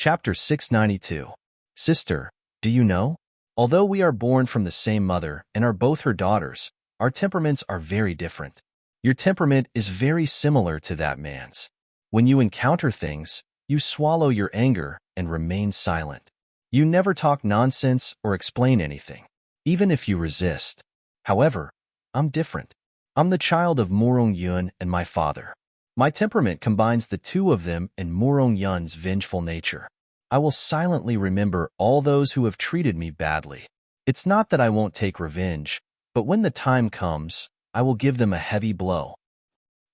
Chapter 692. Sister, do you know? Although we are born from the same mother and are both her daughters, our temperaments are very different. Your temperament is very similar to that man's. When you encounter things, you swallow your anger and remain silent. You never talk nonsense or explain anything, even if you resist. However, I'm different. I'm the child of Morong Yun and my father. My temperament combines the two of them and Morong Yun's vengeful nature. I will silently remember all those who have treated me badly. It's not that I won't take revenge, but when the time comes, I will give them a heavy blow.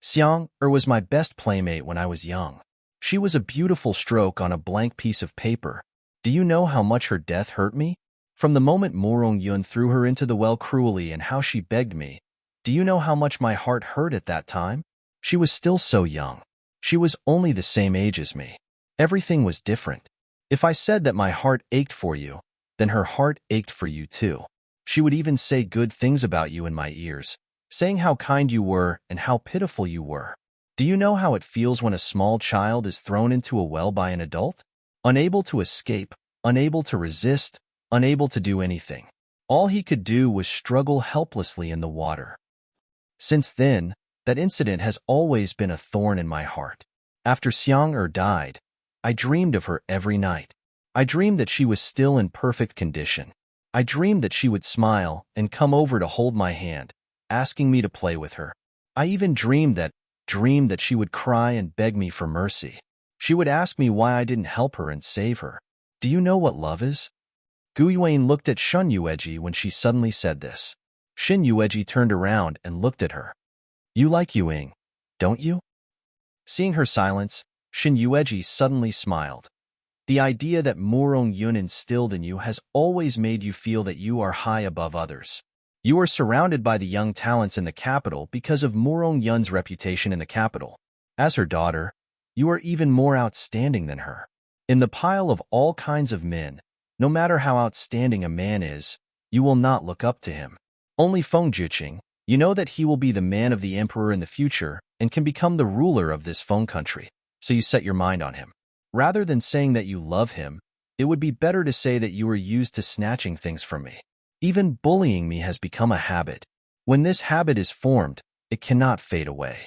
Xiang-er was my best playmate when I was young. She was a beautiful stroke on a blank piece of paper. Do you know how much her death hurt me? From the moment Morong Yun threw her into the well cruelly and how she begged me, do you know how much my heart hurt at that time? She was still so young. She was only the same age as me. Everything was different. If I said that my heart ached for you, then her heart ached for you too. She would even say good things about you in my ears, saying how kind you were and how pitiful you were. Do you know how it feels when a small child is thrown into a well by an adult? Unable to escape, unable to resist, unable to do anything. All he could do was struggle helplessly in the water. Since then, that incident has always been a thorn in my heart. After Xiang-er died, I dreamed of her every night. I dreamed that she was still in perfect condition. I dreamed that she would smile and come over to hold my hand, asking me to play with her. I even dreamed that she would cry and beg me for mercy. She would ask me why I didn't help her and save her. Do you know what love is? Gu Yuan looked at Shen Yueji when she suddenly said this. Shen Yueji turned around and looked at her. You like Yuing, don't you? Seeing her silence, Shen Yueji suddenly smiled. The idea that Morong Yun instilled in you has always made you feel that you are high above others. You are surrounded by the young talents in the capital because of Morong Yun's reputation in the capital. As her daughter, you are even more outstanding than her. In the pile of all kinds of men, no matter how outstanding a man is, you will not look up to him. Only Feng Juqing, you know that he will be the man of the emperor in the future and can become the ruler of this Feng country, so you set your mind on him. Rather than saying that you love him, it would be better to say that you are used to snatching things from me. Even bullying me has become a habit. When this habit is formed, it cannot fade away.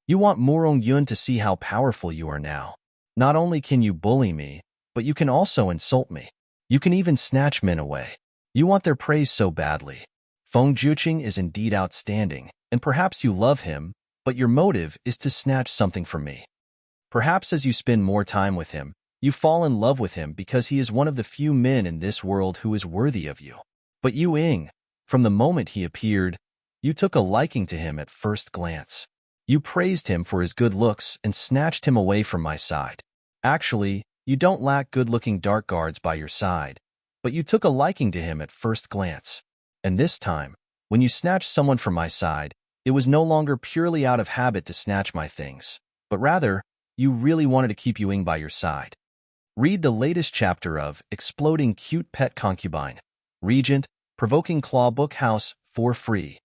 You want Morong Yun to see how powerful you are now. Not only can you bully me, but you can also insult me. You can even snatch men away. You want their praise so badly. Feng Juqing is indeed outstanding, and perhaps you love him, but your motive is to snatch something from me. Perhaps as you spend more time with him, you fall in love with him because he is one of the few men in this world who is worthy of you. But you, Ying, from the moment he appeared, you took a liking to him at first glance. You praised him for his good looks and snatched him away from my side. Actually, you don't lack good-looking dark guards by your side, but you took a liking to him at first glance. And this time, when you snatched someone from my side, it was no longer purely out of habit to snatch my things, but rather, you really wanted to keep Yuing by your side. Read the latest chapter of Exploding Cute Pet Concubine, Regent, Provoking Claw Book House, for free.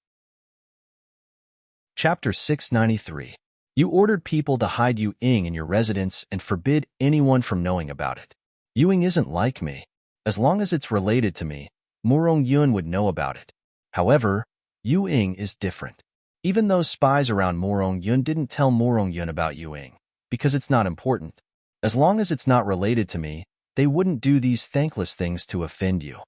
Chapter 693. You ordered people to hide Yuing in your residence and forbid anyone from knowing about it. Yuing isn't like me. As long as it's related to me, Morong Yun would know about it. However, Yuing is different. Even those spies around Morong Yun didn't tell Morong Yun about Yuing, because it's not important. As long as it's not related to me, they wouldn't do these thankless things to offend you.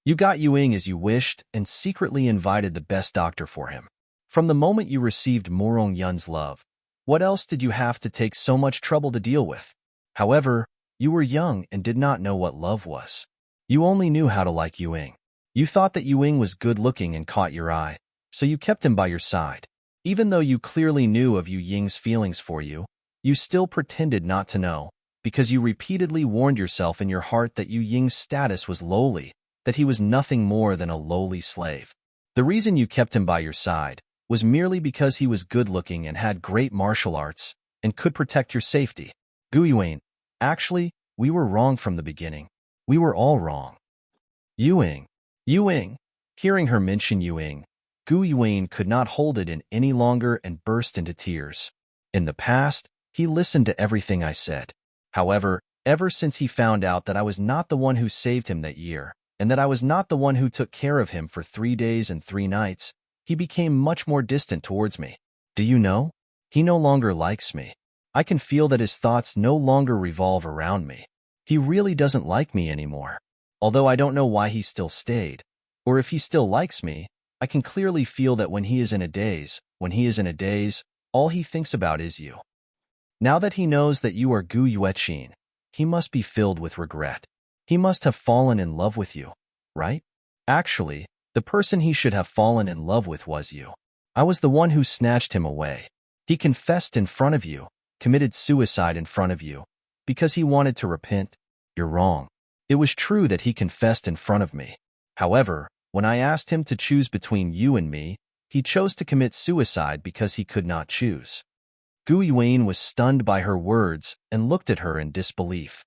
You got Yuing as you wished and secretly invited the best doctor for him. From the moment you received Morong Yun's love, what else did you have to take so much trouble to deal with? However, you were young and did not know what love was. You only knew how to like Yuing. You thought that Yuing was good-looking and caught your eye, so you kept him by your side. Even though you clearly knew of Yu Ying's feelings for you, you still pretended not to know, because you repeatedly warned yourself in your heart that Yu Ying's status was lowly, that he was nothing more than a lowly slave. The reason you kept him by your side was merely because he was good-looking and had great martial arts and could protect your safety. Gu Yuan, actually, we were wrong from the beginning. We were all wrong. Yuing. Hearing her mention Yuing, Gu Yuan could not hold it in any longer and burst into tears. In the past, he listened to everything I said. However, Ever since he found out that I was not the one who saved him that year, and that I was not the one who took care of him for 3 days and 3 nights, he became much more distant towards me. Do you know? He no longer likes me. I can feel that his thoughts no longer revolve around me. He really doesn't like me anymore. Although I don't know why he still stayed, or if he still likes me, I can clearly feel that when he is in a daze, all he thinks about is you. Now that he knows that you are Gu Yueqin, he must be filled with regret. He must have fallen in love with you, right? Actually, the person he should have fallen in love with was you. I was the one who snatched him away. He confessed in front of you, committed suicide in front of you, because he wanted to repent. You're wrong. It was true that he confessed in front of me. However, when I asked him to choose between you and me, he chose to commit suicide because he could not choose. Gu Yuan was stunned by her words and looked at her in disbelief.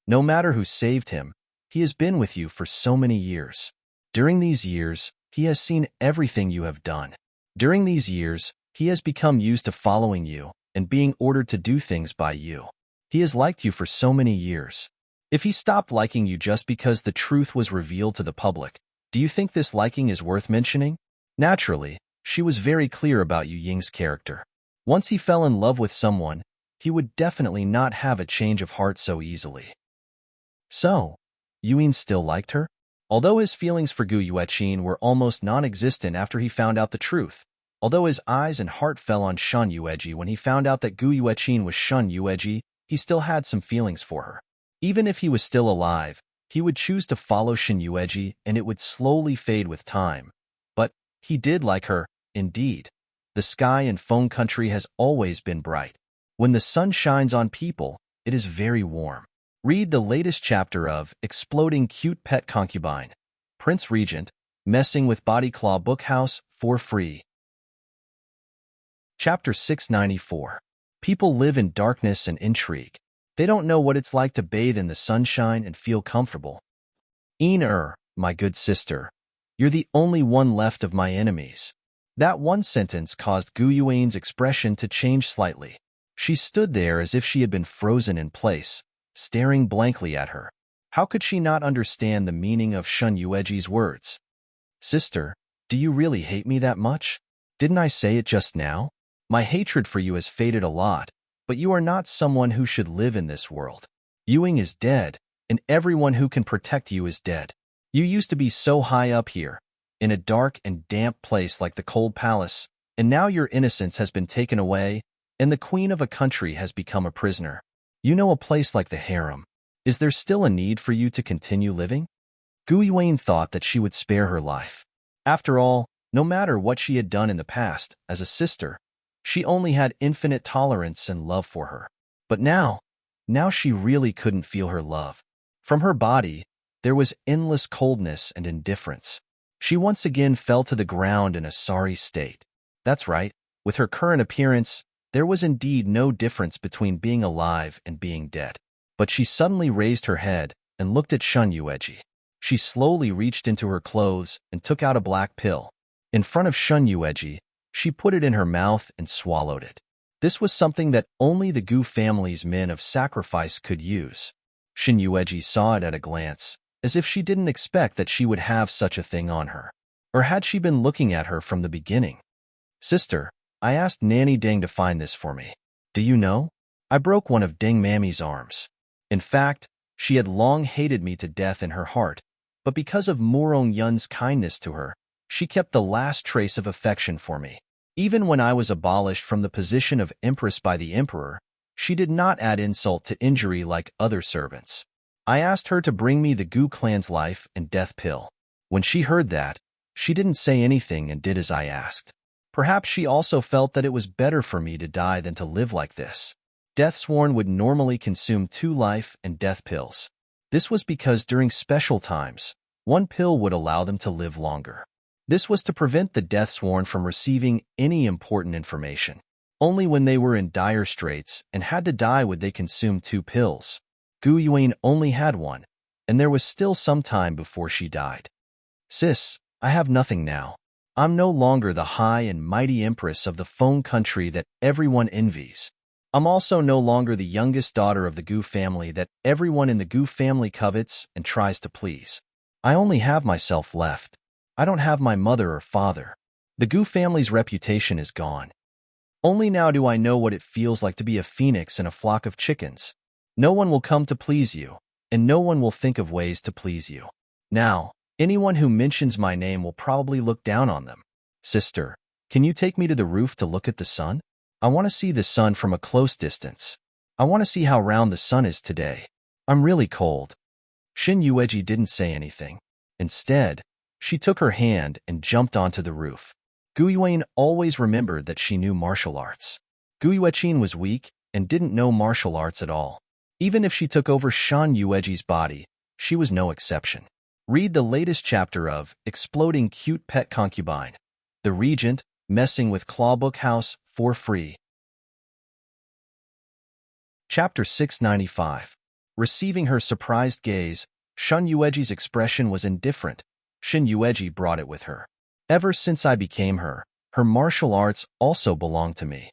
No matter who saved him, he has been with you for so many years. During these years, he has seen everything you have done. During these years, he has become used to following you and being ordered to do things by you. He has liked you for so many years. If he stopped liking you just because the truth was revealed to the public, do you think this liking is worth mentioning? Naturally, she was very clear about Yu Ying's character. Once he fell in love with someone, he would definitely not have a change of heart so easily. So, Yu Ying still liked her? Although his feelings for Gu Yueqin were almost non-existent after he found out the truth, although his eyes and heart fell on Shun Yueji when he found out that Gu Yueqin was Shun Yueji, he still had some feelings for her. Even if he was still alive, he would choose to follow Shin Yueji and it would slowly fade with time. But he did like her, indeed. The sky in Feng country has always been bright. When the sun shines on people, it is very warm. Read the latest chapter of Exploding Cute Pet Concubine, Prince Regent, Messing with Body Claw Bookhouse for free. Chapter 694. People live in darkness and intrigue. They don't know what it's like to bathe in the sunshine and feel comfortable. My good sister, you're the only one left of my enemies. That one sentence caused Gu Yuan's expression to change slightly. She stood there as if she had been frozen in place, staring blankly at her. How could she not understand the meaning of Shun Yueji's words? Sister, do you really hate me that much? Didn't I say it just now? My hatred for you has faded a lot, but you are not someone who should live in this world. Yu Ying is dead, and everyone who can protect you is dead. You used to be so high up here, in a dark and damp place like the cold palace, and now your innocence has been taken away, and the queen of a country has become a prisoner. You know a place like the harem. Is there still a need for you to continue living? Gu Yuan thought that she would spare her life. After all, no matter what she had done in the past, as a sister, she only had infinite tolerance and love for her. But now she really couldn't feel her love. From her body, there was endless coldness and indifference. She once again fell to the ground in a sorry state. That's right, with her current appearance, there was indeed no difference between being alive and being dead. But she suddenly raised her head and looked at Shun Yueji. She slowly reached into her clothes and took out a black pill. In front of Shun Yueji, she put it in her mouth and swallowed it. This was something that only the Gu family's men of sacrifice could use. Shin Yueji saw it at a glance, as if she didn't expect that she would have such a thing on her. Or had she been looking at her from the beginning? Sister, I asked Nanny Deng to find this for me. Do you know? I broke one of Deng Mammy's arms. In fact, she had long hated me to death in her heart, but because of Murong Yun's kindness to her, she kept the last trace of affection for me. Even when I was abolished from the position of empress by the emperor, she did not add insult to injury like other servants. I asked her to bring me the Gu clan's life and death pill. When she heard that, she didn't say anything and did as I asked. Perhaps she also felt that it was better for me to die than to live like this. Deathsworn would normally consume 2 life and death pills. This was because during special times, 1 pill would allow them to live longer. This was to prevent the Deathsworn from receiving any important information. Only when they were in dire straits and had to die would they consume 2 pills. Gu Yuan only had 1, and there was still some time before she died. Sis, I have nothing now. I'm no longer the high and mighty empress of the Feng country that everyone envies. I'm also no longer the youngest daughter of the Gu family that everyone in the Gu family covets and tries to please. I only have myself left. I don't have my mother or father. The Gu family's reputation is gone. Only now do I know what it feels like to be a phoenix in a flock of chickens. No one will come to please you, and no one will think of ways to please you. Now, anyone who mentions my name will probably look down on them. Sister, can you take me to the roof to look at the sun? I want to see the sun from a close distance. I want to see how round the sun is today. I'm really cold. Shin Yueji didn't say anything. Instead, she took her hand and jumped onto the roof. Gu Yuan always remembered that she knew martial arts. Gu Yueqin was weak and didn't know martial arts at all. Even if she took over Shan Yueji's body, she was no exception. Read the latest chapter of Exploding Cute Pet Concubine, The Regent, Messing with Clawbook House, for free. Chapter 695. Receiving her surprised gaze, Shan Yueji's expression was indifferent. Shin Yueji brought it with her. Ever since I became her martial arts also belong to me.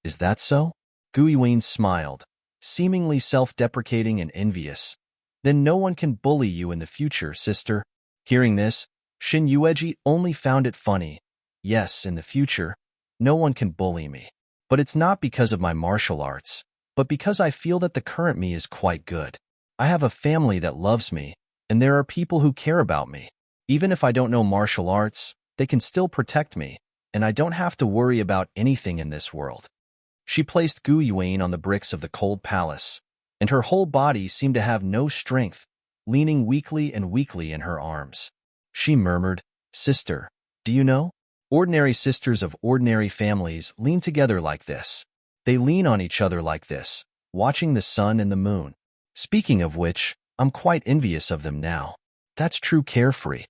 Is that so? Gu Yuan smiled, seemingly self-deprecating and envious. Then no one can bully you in the future, sister. Hearing this, Shin Yueji only found it funny. Yes, in the future, no one can bully me. But it's not because of my martial arts, but because I feel that the current me is quite good. I have a family that loves me, and there are people who care about me. Even if I don't know martial arts, they can still protect me, and I don't have to worry about anything in this world. She placed Gu Yuan on the bricks of the cold palace, and her whole body seemed to have no strength, leaning weakly and weakly in her arms. She murmured, "Sister, do you know? Ordinary sisters of ordinary families lean together like this. They lean on each other like this, watching the sun and the moon. Speaking of which, I'm quite envious of them now. That's true carefree.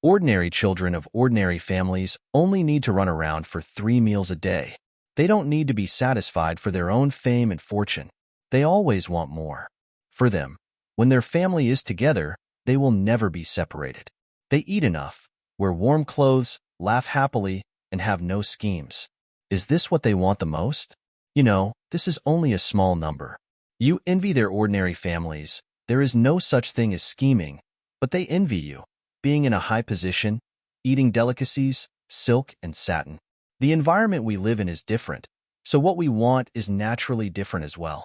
Ordinary children of ordinary families only need to run around for 3 meals a day. They don't need to be satisfied for their own fame and fortune. They always want more. For them, when their family is together, they will never be separated. They eat enough, wear warm clothes, laugh happily, and have no schemes. Is this what they want the most? You know, this is only a small number. You envy their ordinary families. There is no such thing as scheming, but they envy you, being in a high position, eating delicacies, silk and satin. The environment we live in is different, so what we want is naturally different as well.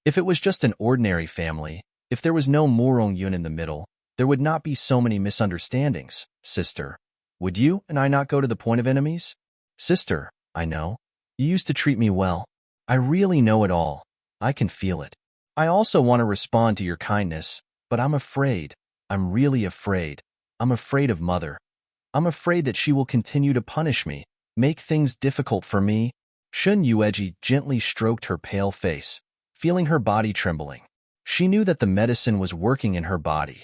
If it was just an ordinary family, if there was no Murong Yun in the middle, there would not be so many misunderstandings, sister. Would you and I not go to the point of enemies? Sister, I know. You used to treat me well. I really know it all. I can feel it. I also want to respond to your kindness, but I'm afraid. I'm really afraid. I'm afraid of Mother. I'm afraid that she will continue to punish me, make things difficult for me. Shun Yueji gently stroked her pale face, feeling her body trembling. She knew that the medicine was working in her body.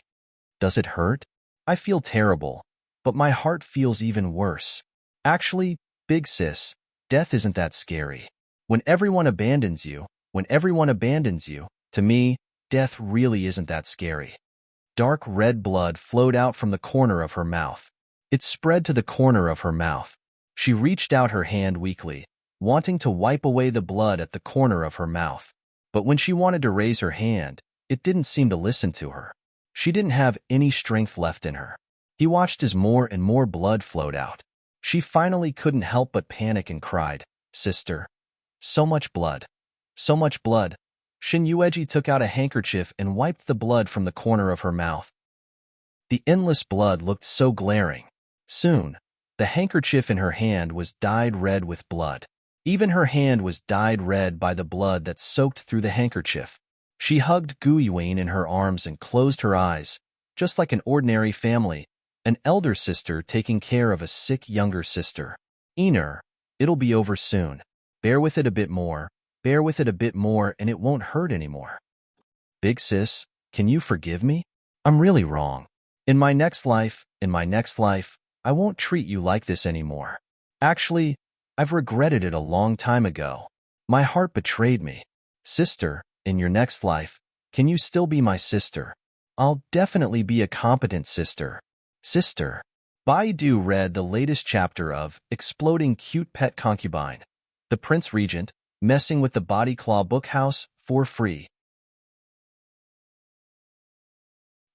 Does it hurt? I feel terrible, but my heart feels even worse. Actually, big sis, death isn't that scary. When everyone abandons you, to me, death really isn't that scary. Dark red blood flowed out from the corner of her mouth. It spread to the corner of her mouth. She reached out her hand weakly, wanting to wipe away the blood at the corner of her mouth. But when she wanted to raise her hand, it didn't seem to listen to her. She didn't have any strength left in her. He watched as more and more blood flowed out. She finally couldn't help but panic and cried, "Sister, so much blood, so much blood." Shin Yueji took out a handkerchief and wiped the blood from the corner of her mouth. The endless blood looked so glaring. Soon, the handkerchief in her hand was dyed red with blood. Even her hand was dyed red by the blood that soaked through the handkerchief. She hugged Gu Yuan in her arms and closed her eyes, just like an ordinary family, an elder sister taking care of a sick younger sister. "Iner, it'll be over soon. Bear with it a bit more, and it won't hurt anymore. Big sis, can you forgive me? I'm really wrong. In my next life, I won't treat you like this anymore. Actually, I've regretted it a long time ago. My heart betrayed me. Sister, in your next life, can you still be my sister? I'll definitely be a competent sister." Sister. Baidu read the latest chapter of Exploding Cute Pet Concubine, The Prince Regent, messing with the Body Claw Bookhouse for free.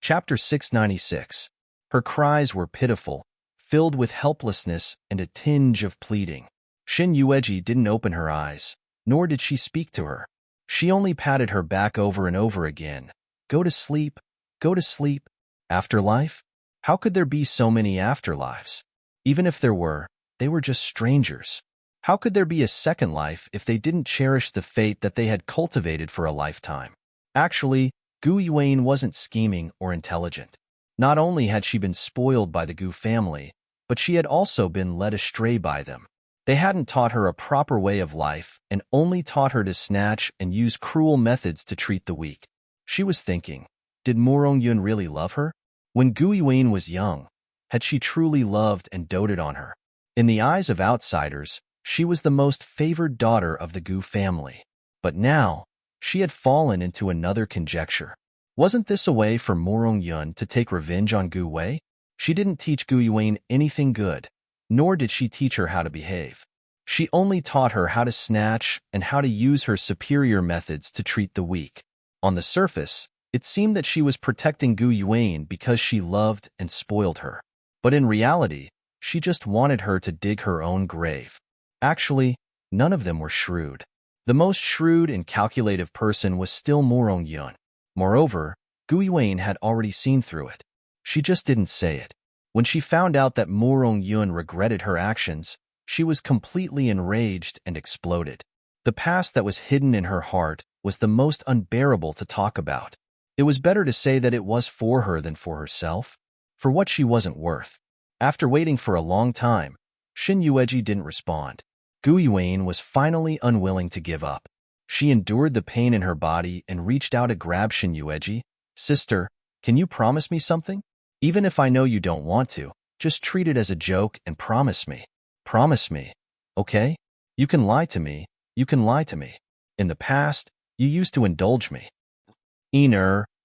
Chapter 696. Her cries were pitiful, filled with helplessness and a tinge of pleading. Shin Yueji didn't open her eyes, nor did she speak to her. She only patted her back over and over again. Go to sleep, go to sleep. Afterlife? How could there be so many afterlives? Even if there were, they were just strangers. How could there be a second life if they didn't cherish the fate that they had cultivated for a lifetime? Actually, Gu Yuan wasn't scheming or intelligent. Not only had she been spoiled by the Gu family, but she had also been led astray by them. They hadn't taught her a proper way of life and only taught her to snatch and use cruel methods to treat the weak. She was thinking, did Yun really love her? When Gu Yuan was young, had she truly loved and doted on her? In the eyes of outsiders, she was the most favored daughter of the Gu family. But now, she had fallen into another conjecture. Wasn't this a way for Yun to take revenge on Gu Wei? She didn't teach Gu Yuan anything good, nor did she teach her how to behave. She only taught her how to snatch and how to use her superior methods to treat the weak. On the surface, it seemed that she was protecting Gu Yuan because she loved and spoiled her. But in reality, she just wanted her to dig her own grave. Actually, none of them were shrewd. The most shrewd and calculative person was still Yun. Moreover, Gu Yuan had already seen through it. She just didn't say it. When she found out that Yun regretted her actions, she was completely enraged and exploded. The past that was hidden in her heart was the most unbearable to talk about. It was better to say that it was for her than for herself, for what she wasn't worth. After waiting for a long time, Shin Yueji didn't respond. Gu Yuan was finally unwilling to give up. She endured the pain in her body and reached out to grab Shin Yueji. Sister, can you promise me something? Even if I know you don't want to, just treat it as a joke and promise me. Promise me, okay? You can lie to me. You can lie to me. In the past, you used to indulge me.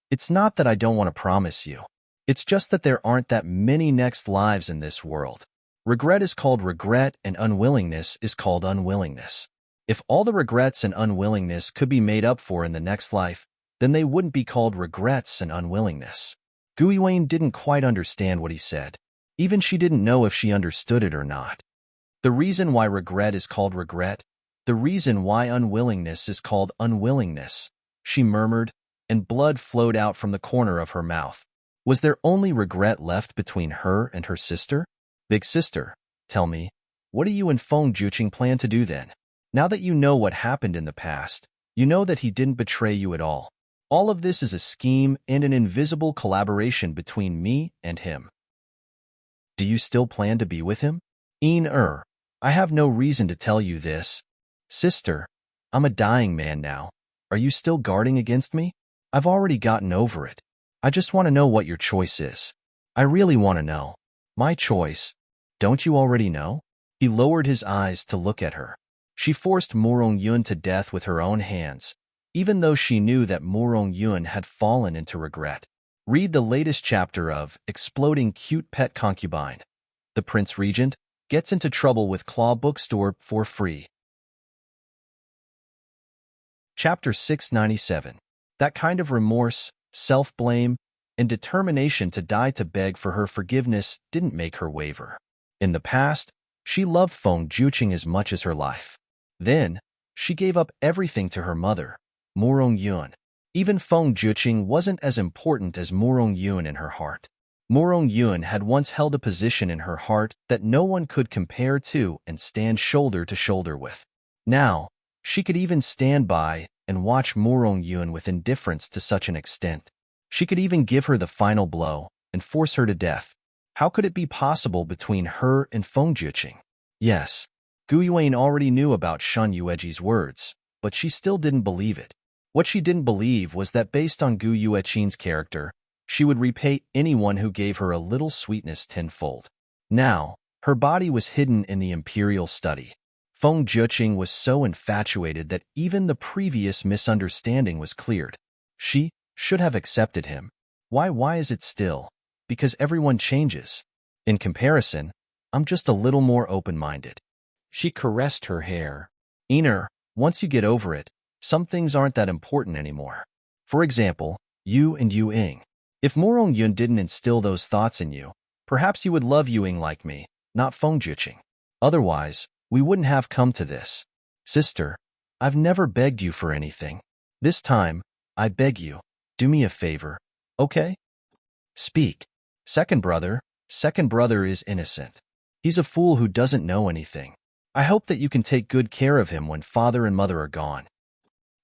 It's not that I don't want to promise you. It's just that there aren't that many next lives in this world. Regret is called regret and unwillingness is called unwillingness. If all the regrets and unwillingness could be made up for in the next life, then they wouldn't be called regrets and unwillingness. Gu Yuan didn't quite understand what he said. Even she didn't know if she understood it or not. The reason why regret is called regret, the reason why unwillingness is called unwillingness, she murmured, and blood flowed out from the corner of her mouth. Was there only regret left between her and her sister? Big sister, tell me, what do you and Feng Juqing plan to do then? Now that you know what happened in the past, you know that he didn't betray you at all. All of this is a scheme and an invisible collaboration between me and him. Do you still plan to be with him? I have no reason to tell you this. Sister, I'm a dying man now. Are you still guarding against me? I've already gotten over it. I just want to know what your choice is. I really want to know. My choice. Don't you already know? He lowered his eyes to look at her. She forced Yun to death with her own hands, even though she knew that Yun had fallen into regret. Read the latest chapter of Exploding Cute Pet Concubine. The Prince Regent gets into trouble with Claw Bookstore for free. Chapter 697. That kind of remorse, self-blame, and determination to die to beg for her forgiveness didn't make her waver. In the past, she loved Feng Juqing as much as her life. Then, she gave up everything to her mother, Yun. Even Feng Juqing wasn't as important as Yun in her heart. Yun had once held a position in her heart that no one could compare to and stand shoulder to shoulder with. Now, she could even stand by and watch Yun with indifference to such an extent. She could even give her the final blow and force her to death. How could it be possible between her and Feng Juqing? Yes, Gu Yuan already knew about Shin Yueji's words, but she still didn't believe it. What she didn't believe was that based on Gu Yueqing's character, she would repay anyone who gave her a little sweetness tenfold. Now, her body was hidden in the imperial study. Feng Juqing was so infatuated that even the previous misunderstanding was cleared. She should have accepted him. Why is it still? Because everyone changes. In comparison, I'm just a little more open-minded. She caressed her hair. Once you get over it, some things aren't that important anymore. For example, you and Yu Ying. If Morong Yun didn't instill those thoughts in you, perhaps you would love Yu Ying like me, not Feng Juqing. Otherwise, we wouldn't have come to this. Sister, I've never begged you for anything. This time, I beg you, do me a favor, okay? Speak. Second brother is innocent. He's a fool who doesn't know anything. I hope that you can take good care of him when father and mother are gone.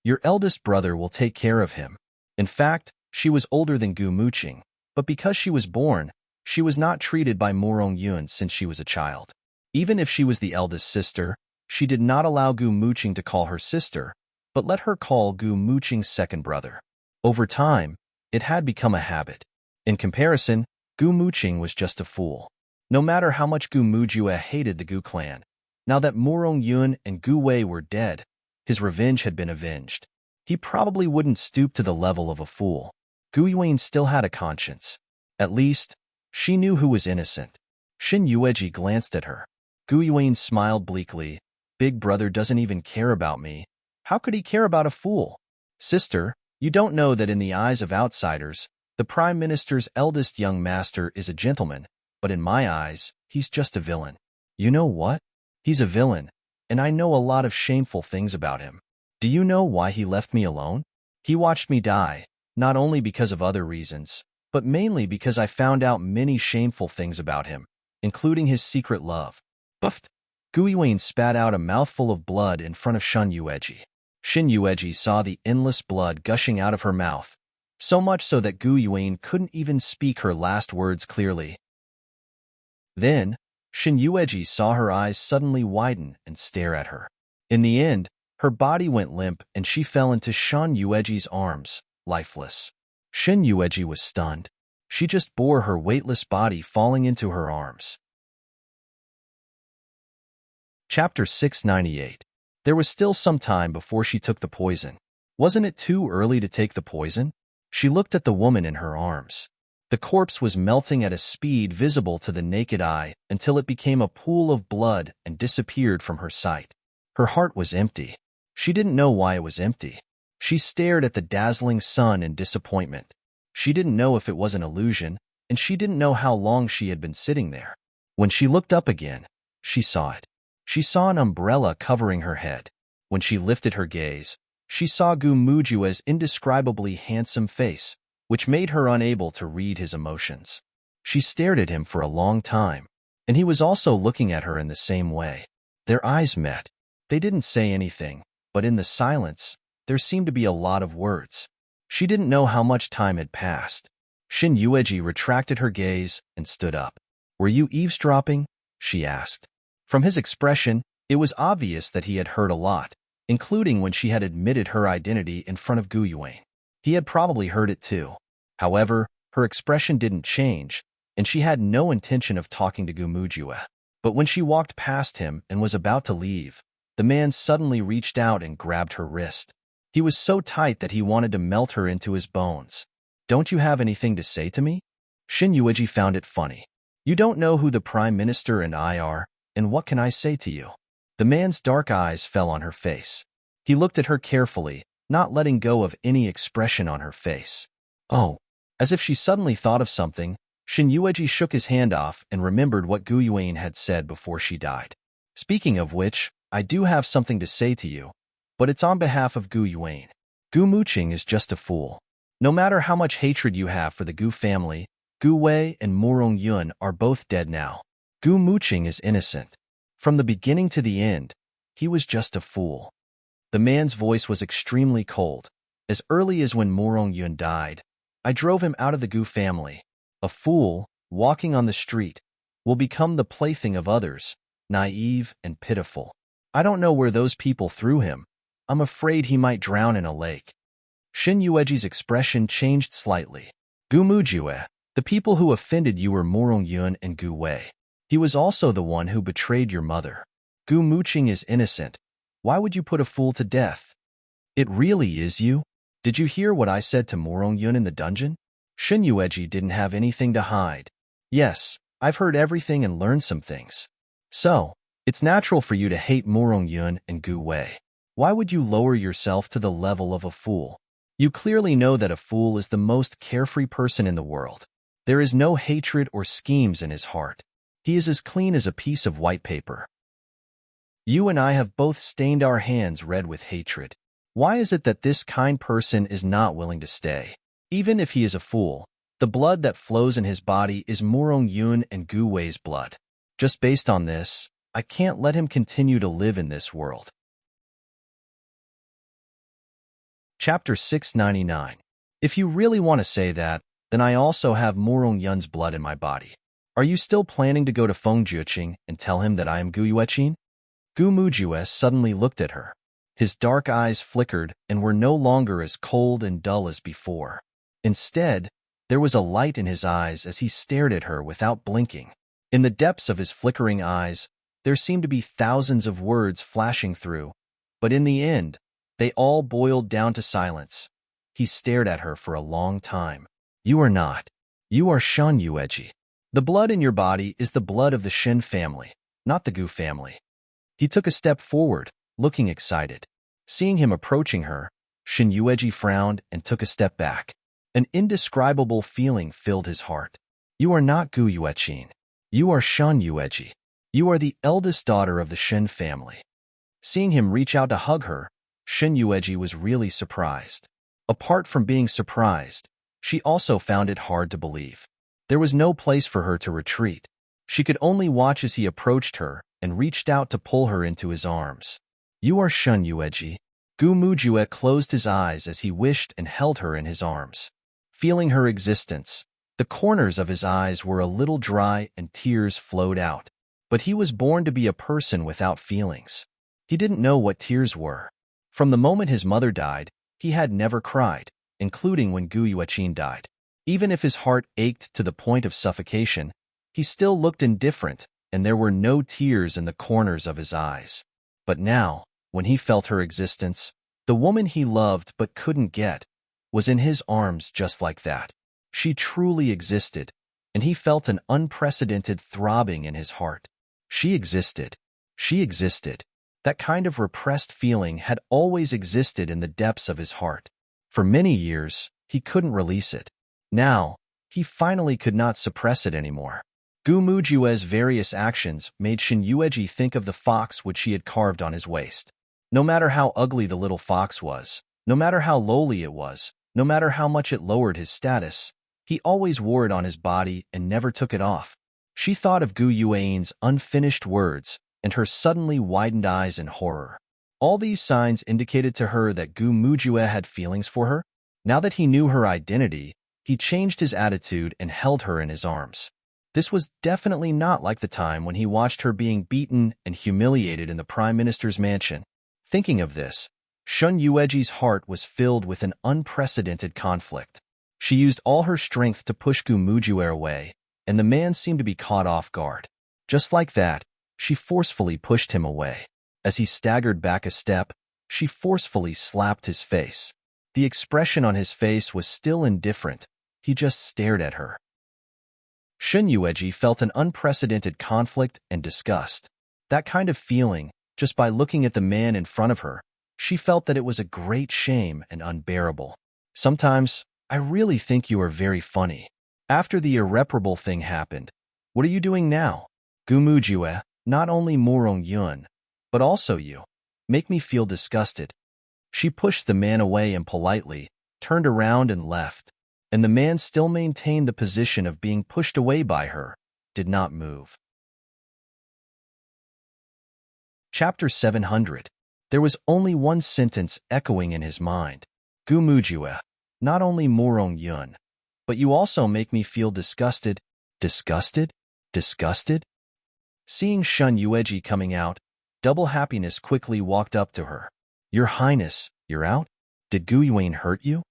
Your eldest brother will take care of him. In fact, she was older than Gu Muqing, but because she was born, she was not treated by Morong Yun since she was a child. Even if she was the eldest sister, she did not allow Gu Muqing to call her sister, but let her call Gu Muqing's second brother. Over time, it had become a habit. In comparison, Gu Muqing was just a fool. No matter how much Gu Mujue hated the Gu clan, now that Morong Yun and Gu Wei were dead, his revenge had been avenged. He probably wouldn't stoop to the level of a fool. Gu Yuan still had a conscience. At least, she knew who was innocent. Xin Yueji glanced at her. Gu Yuan smiled bleakly. Big brother doesn't even care about me. How could he care about a fool? Sister, you don't know that in the eyes of outsiders, the Prime Minister's eldest young master is a gentleman, but in my eyes, he's just a villain. You know what? He's a villain, and I know a lot of shameful things about him. Do you know why he left me alone? He watched me die, not only because of other reasons, but mainly because I found out many shameful things about him, including his secret love. Buffed. Gu Yuan spat out a mouthful of blood in front of Xin Yueji. Xin Yueji saw the endless blood gushing out of her mouth, so much so that Gu Yuan couldn't even speak her last words clearly. Then, Xin Yueji saw her eyes suddenly widen and stare at her. In the end, her body went limp and she fell into Xin Yueji's arms, lifeless. Xin Yueji was stunned. She just bore her weightless body falling into her arms. Chapter 698. There was still some time before she took the poison. Wasn't it too early to take the poison? She looked at the woman in her arms. The corpse was melting at a speed visible to the naked eye until it became a pool of blood and disappeared from her sight. Her heart was empty. She didn't know why it was empty. She stared at the dazzling sun in disappointment. She didn't know if it was an illusion, and she didn't know how long she had been sitting there. When she looked up again, she saw it. She saw an umbrella covering her head. When she lifted her gaze, she saw Gu Mujue's indescribably handsome face, which made her unable to read his emotions. She stared at him for a long time, and he was also looking at her in the same way. Their eyes met. They didn't say anything, but in the silence, there seemed to be a lot of words. She didn't know how much time had passed. Xin Yueji retracted her gaze and stood up. "Were you eavesdropping?" she asked. From his expression, it was obvious that he had heard a lot, including when she had admitted her identity in front of Gu Yuan. He had probably heard it too. However, her expression didn't change, and she had no intention of talking to Gu Mujue. But when she walked past him and was about to leave, the man suddenly reached out and grabbed her wrist. He was so tight that he wanted to melt her into his bones. "Don't you have anything to say to me?" Xin Yueji found it funny. "You don't know who the Prime Minister and I are, and what can I say to you?" The man's dark eyes fell on her face. He looked at her carefully, not letting go of any expression on her face. "Oh." As if she suddenly thought of something, Xin Yueji shook his hand off and remembered what Gu Yuan had said before she died. "Speaking of which, I do have something to say to you, but it's on behalf of Gu Yuan. Gu Muqing is just a fool. No matter how much hatred you have for the Gu family, Gu Wei and Morong Yun are both dead now. Gu Muqing is innocent. From the beginning to the end, he was just a fool." The man's voice was extremely cold. "As early as when Morong Yun died, I drove him out of the Gu family. A fool, walking on the street, will become the plaything of others, naive and pitiful. I don't know where those people threw him. I'm afraid he might drown in a lake." Xin Yueji's expression changed slightly. "Gu Mujue, the people who offended you were Morong Yun and Gu Wei. He was also the one who betrayed your mother. Gu Muqing is innocent. Why would you put a fool to death?" "It really is you? Did you hear what I said to Morong Yun in the dungeon?" Xin Yueji didn't have anything to hide. "Yes, I've heard everything and learned some things. So, it's natural for you to hate Morong Yun and Gu Wei. Why would you lower yourself to the level of a fool? You clearly know that a fool is the most carefree person in the world. There is no hatred or schemes in his heart. He is as clean as a piece of white paper. You and I have both stained our hands red with hatred. Why is it that this kind person is not willing to stay? Even if he is a fool, the blood that flows in his body is Morong Yun and Gu Wei's blood. Just based on this, I can't let him continue to live in this world. Chapter 699. If you really want to say that, then I also have Morong Yun's blood in my body. Are you still planning to go to Feng Jueqing and tell him that I am Gu Yueqin? Gu Mujue suddenly looked at her. His dark eyes flickered and were no longer as cold and dull as before. Instead, there was a light in his eyes as he stared at her without blinking. In the depths of his flickering eyes, there seemed to be thousands of words flashing through, but in the end, they all boiled down to silence. He stared at her for a long time. You are not. You are Shen Yueji. The blood in your body is the blood of the Shen family, not the Gu family. He took a step forward, looking excited. Seeing him approaching her, Shen Yueji frowned and took a step back. An indescribable feeling filled his heart. You are not Gu Yueqin. You are Shen Yueji. You are the eldest daughter of the Shen family. Seeing him reach out to hug her, Shen Yueji was really surprised. Apart from being surprised, she also found it hard to believe. There was no place for her to retreat. She could only watch as he approached her and reached out to pull her into his arms. You are Shen Yueji. Gu Mujue closed his eyes as he wished and held her in his arms. Feeling her existence, the corners of his eyes were a little dry and tears flowed out. But he was born to be a person without feelings. He didn't know what tears were. From the moment his mother died, he had never cried, including when Gu Yueqin died. Even if his heart ached to the point of suffocation, he still looked indifferent, and there were no tears in the corners of his eyes. But now, when he felt her existence, the woman he loved but couldn't get, was in his arms just like that. She truly existed, and he felt an unprecedented throbbing in his heart. She existed. She existed. That kind of repressed feeling had always existed in the depths of his heart. For many years, he couldn't release it. Now, he finally could not suppress it anymore. Gu Mujue's various actions made Shen Yueji think of the fox which he had carved on his waist. No matter how ugly the little fox was, no matter how lowly it was, no matter how much it lowered his status, he always wore it on his body and never took it off. She thought of Gu Yuein's unfinished words and her suddenly widened eyes in horror. All these signs indicated to her that Gu Mujue had feelings for her. Now that he knew her identity, he changed his attitude and held her in his arms. This was definitely not like the time when he watched her being beaten and humiliated in the Prime Minister's mansion. Thinking of this, Shen Yueji's heart was filled with an unprecedented conflict. She used all her strength to push Gu Mujue away, and the man seemed to be caught off guard. Just like that, she forcefully pushed him away. As he staggered back a step, she forcefully slapped his face. The expression on his face was still indifferent. He just stared at her. Shen Yueji felt an unprecedented conflict and disgust. That kind of feeling, just by looking at the man in front of her, she felt that it was a great shame and unbearable. Sometimes, I really think you are very funny. After the irreparable thing happened, what are you doing now? Gu Mujue, not only Morong Yun, but also you, make me feel disgusted. She pushed the man away and politely turned around and left, and the man still maintained the position of being pushed away by her, did not move. Chapter 700. There was only one sentence echoing in his mind. Gu Mujue, not only Morong Yun, but you also make me feel disgusted. Disgusted? Disgusted? Seeing Shen Yueji coming out, Double Happiness quickly walked up to her. Your Highness, you're out? Did Gu Yuan hurt you?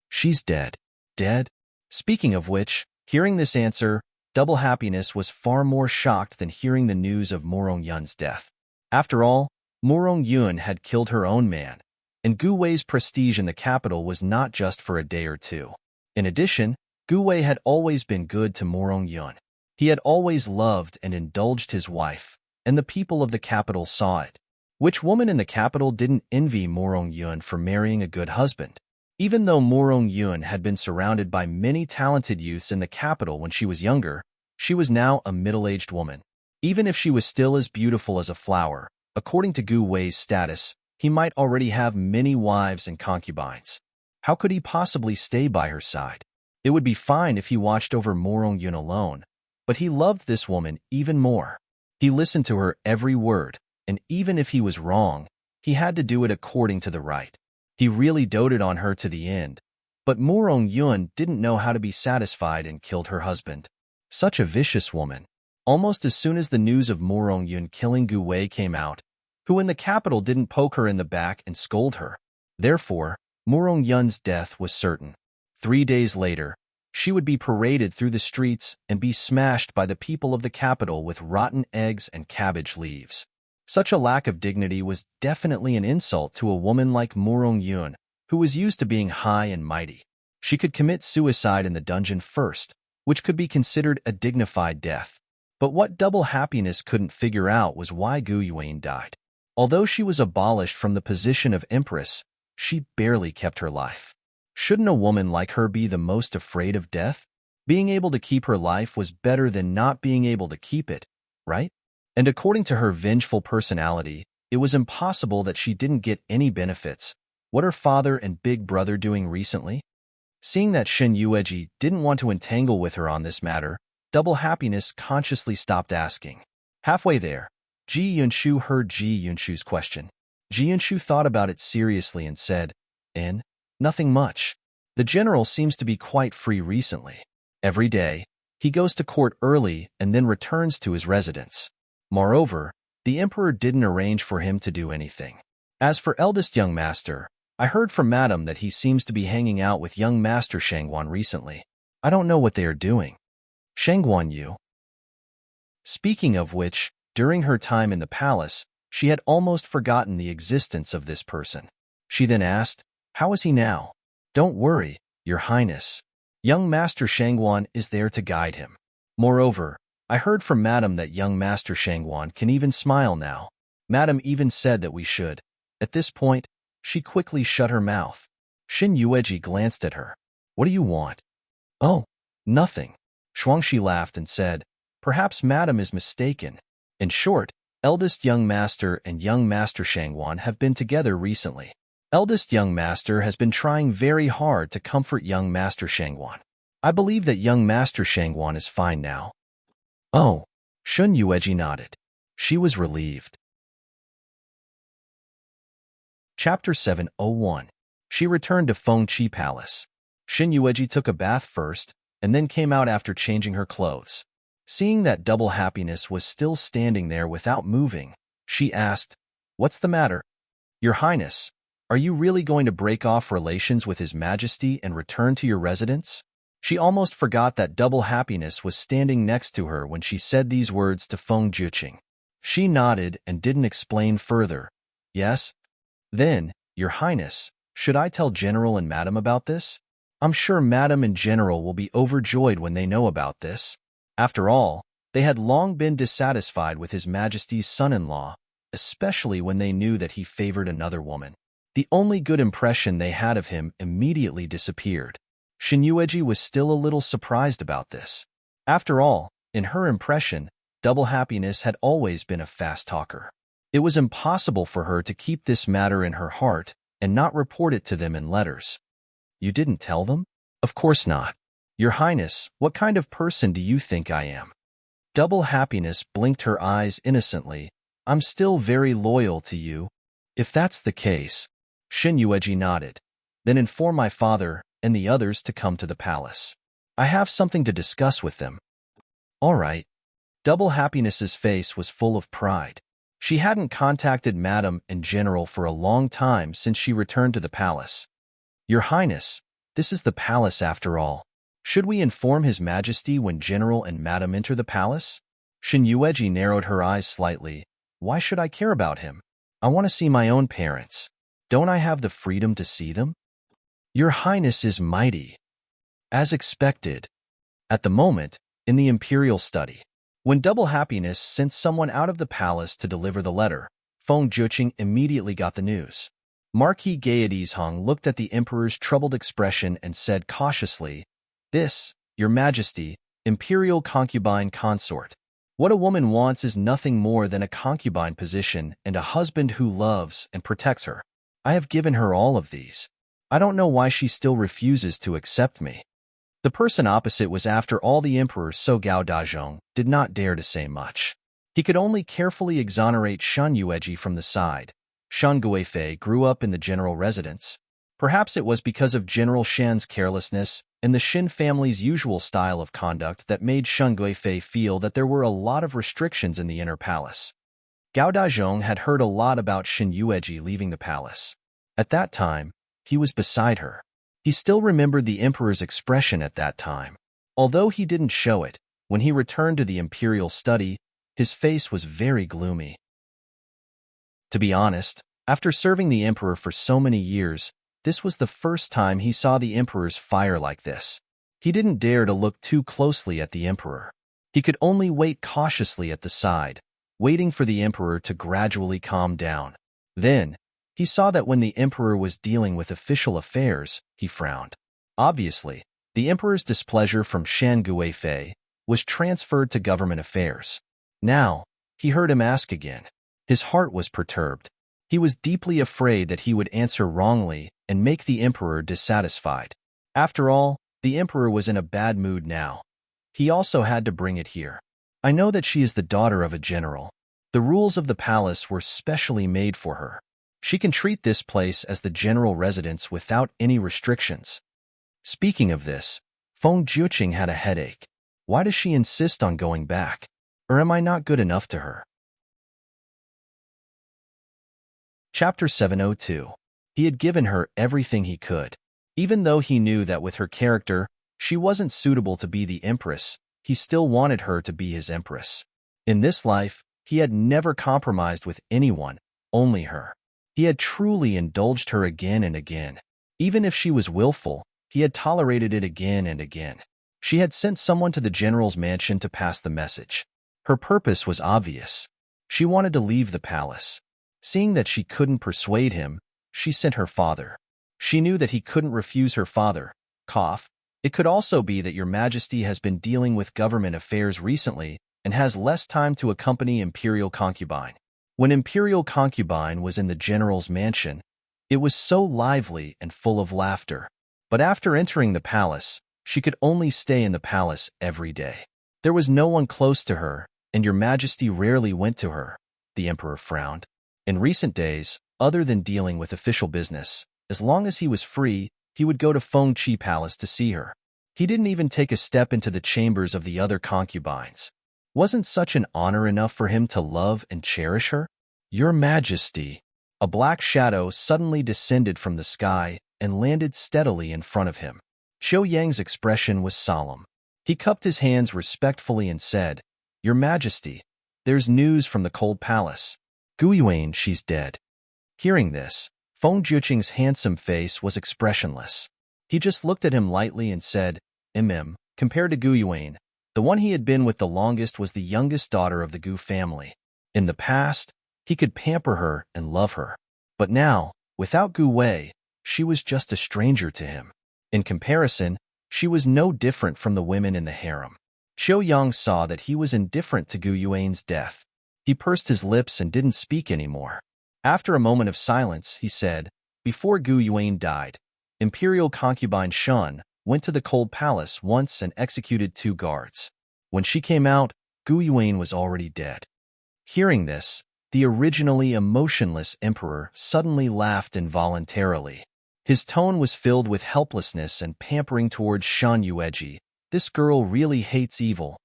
She's dead. Dead? Speaking of which, hearing this answer, Double Happiness was far more shocked than hearing the news of Morong Yun's death. After all, Morong Yun had killed her own man, and Gu Wei's prestige in the capital was not just for a day or two. In addition, Gu Wei had always been good to Morong Yun. He had always loved and indulged his wife, and the people of the capital saw it. Which woman in the capital didn't envy Morong Yun for marrying a good husband? Even though Morong Yun had been surrounded by many talented youths in the capital when she was younger, she was now a middle-aged woman. Even if she was still as beautiful as a flower, according to Gu Wei's status, he might already have many wives and concubines. How could he possibly stay by her side? It would be fine if he watched over Morong Yun alone, but he loved this woman even more. He listened to her every word, and even if he was wrong, he had to do it according to the right. He really doted on her to the end, but Morong Yun didn't know how to be satisfied and killed her husband. Such a vicious woman. Almost as soon as the news of Morong Yun killing Gu Wei came out, who in the capital didn't poke her in the back and scold her. Therefore, Morong Yun's death was certain. 3 days later, she would be paraded through the streets and be smashed by the people of the capital with rotten eggs and cabbage leaves. Such a lack of dignity was definitely an insult to a woman like Morong Yun, who was used to being high and mighty. She could commit suicide in the dungeon first, which could be considered a dignified death. But what Double Happiness couldn't figure out was why Gu Yuan died. Although she was abolished from the position of Empress, she barely kept her life. Shouldn't a woman like her be the most afraid of death? Being able to keep her life was better than not being able to keep it, right? And according to her vengeful personality, it was impossible that she didn't get any benefits. What are father and big brother doing recently? Seeing that Shen Yueji didn't want to entangle with her on this matter, Double Happiness consciously stopped asking. Halfway there, Ji Yunshu heard Ji Yunshu's question. Ji Yunshu thought about it seriously and said, Nothing much. The general seems to be quite free recently. Every day, he goes to court early and then returns to his residence. Moreover, the emperor didn't arrange for him to do anything. As for eldest young master, I heard from madam that he seems to be hanging out with young master Shangguan recently. I don't know what they are doing. Shangguan Yu. Speaking of which, during her time in the palace, she had almost forgotten the existence of this person. She then asked, How is he now? Don't worry, your highness. Young master Shangguan is there to guide him. Moreover, I heard from madam that young master Shangguan can even smile now. Madam even said that we should. At this point, she quickly shut her mouth. Shin Yueji glanced at her. What do you want? Oh, nothing. Shuangxi laughed and said, Perhaps madam is mistaken. In short, eldest young master and young master Shangguan have been together recently. Eldest young master has been trying very hard to comfort young master Shangguan. I believe that young master Shangguan is fine now. Oh, Shun Yueji nodded. She was relieved. Chapter 701. She returned to Fengqi Palace. Shin Yueji took a bath first, and then came out after changing her clothes. Seeing that Double Happiness was still standing there without moving, she asked, What's the matter? Your Highness, are you really going to break off relations with His Majesty and return to your residence? She almost forgot that Double Happiness was standing next to her when she said these words to Feng Juqing. She nodded and didn't explain further. Yes? Then, Your Highness, should I tell General and Madam about this? I'm sure Madam and General will be overjoyed when they know about this. After all, they had long been dissatisfied with His Majesty's son-in-law, especially when they knew that he favored another woman. The only good impression they had of him immediately disappeared. Shin Yueji was still a little surprised about this. After all, in her impression, Double Happiness had always been a fast talker. It was impossible for her to keep this matter in her heart and not report it to them in letters. You didn't tell them? Of course not. Your Highness, what kind of person do you think I am? Double Happiness blinked her eyes innocently. I'm still very loyal to you. If that's the case, Shin Yueji nodded. Then inform my father and the others to come to the palace. I have something to discuss with them. All right. Double Happiness's face was full of pride. She hadn't contacted Madam and General for a long time since she returned to the palace. Your Highness, this is the palace after all. Should we inform His Majesty when General and Madam enter the palace? Shin Yueji narrowed her eyes slightly. Why should I care about him? I want to see my own parents. Don't I have the freedom to see them? Your Highness is mighty. As expected. At the moment, in the imperial study, when Double Happiness sent someone out of the palace to deliver the letter, Feng Juqing immediately got the news. Marquis Gaetizhong looked at the emperor's troubled expression and said cautiously, "This, your majesty, imperial concubine consort. What a woman wants is nothing more than a concubine position and a husband who loves and protects her. I have given her all of these. I don't know why she still refuses to accept me." The person opposite was after all the emperor, so Gao Dazhong did not dare to say much. He could only carefully exonerate Shen Yueji from the side. Shen Guifei grew up in the general residence. Perhaps it was because of General Shen's carelessness and the Shen family's usual style of conduct that made Shen Guifei feel that there were a lot of restrictions in the inner palace. Gao Dazhong had heard a lot about Shen Yueji leaving the palace. At that time, he was beside her. He still remembered the emperor's expression at that time. Although he didn't show it, when he returned to the imperial study, his face was very gloomy. To be honest, after serving the emperor for so many years, this was the first time he saw the emperor's fire like this. He didn't dare to look too closely at the emperor. He could only wait cautiously at the side, waiting for the emperor to gradually calm down. Then, he saw that when the emperor was dealing with official affairs, he frowned. Obviously, the emperor's displeasure from Shen Guifei was transferred to government affairs. Now, he heard him ask again. His heart was perturbed. He was deeply afraid that he would answer wrongly and make the emperor dissatisfied. After all, the emperor was in a bad mood now. He also had to bring it here. I know that she is the daughter of a general. The rules of the palace were specially made for her. She can treat this place as the general residence without any restrictions. Speaking of this, Feng Juqing had a headache. Why does she insist on going back? Or am I not good enough to her? Chapter 702. He had given her everything he could. Even though he knew that with her character, she wasn't suitable to be the empress, he still wanted her to be his empress. In this life, he had never compromised with anyone, only her. He had truly indulged her again and again. Even if she was willful, he had tolerated it again and again. She had sent someone to the general's mansion to pass the message. Her purpose was obvious. She wanted to leave the palace. Seeing that she couldn't persuade him, she sent her father. She knew that he couldn't refuse her father. Cough. It could also be that your majesty has been dealing with government affairs recently and has less time to accompany imperial concubine. When imperial concubine was in the general's mansion, it was so lively and full of laughter. But after entering the palace, she could only stay in the palace every day. There was no one close to her, and your majesty rarely went to her. The emperor frowned. In recent days, other than dealing with official business, as long as he was free, he would go to Fengqi Palace to see her. He didn't even take a step into the chambers of the other concubines. Wasn't such an honor enough for him to love and cherish her? Your Majesty. A black shadow suddenly descended from the sky and landed steadily in front of him. Qiu Yang's expression was solemn. He cupped his hands respectfully and said, Your Majesty, there's news from the cold palace. Gu Yuan, she's dead. Hearing this, Feng Juqing's handsome face was expressionless. He just looked at him lightly and said, compared to Gu Yuan, the one he had been with the longest was the youngest daughter of the Gu family. In the past, he could pamper her and love her. But now, without Gu Wei, she was just a stranger to him. In comparison, she was no different from the women in the harem. Qiu Yang saw that he was indifferent to Gu Yuan's death. He pursed his lips and didn't speak anymore. After a moment of silence, he said, Before Gu Yuan died, Imperial concubine Shun went to the cold palace once and executed 2 guards. When she came out, Gu Yuan was already dead. Hearing this, the originally emotionless emperor suddenly laughed involuntarily. His tone was filled with helplessness and pampering towards Shen Yueji. This girl really hates evil.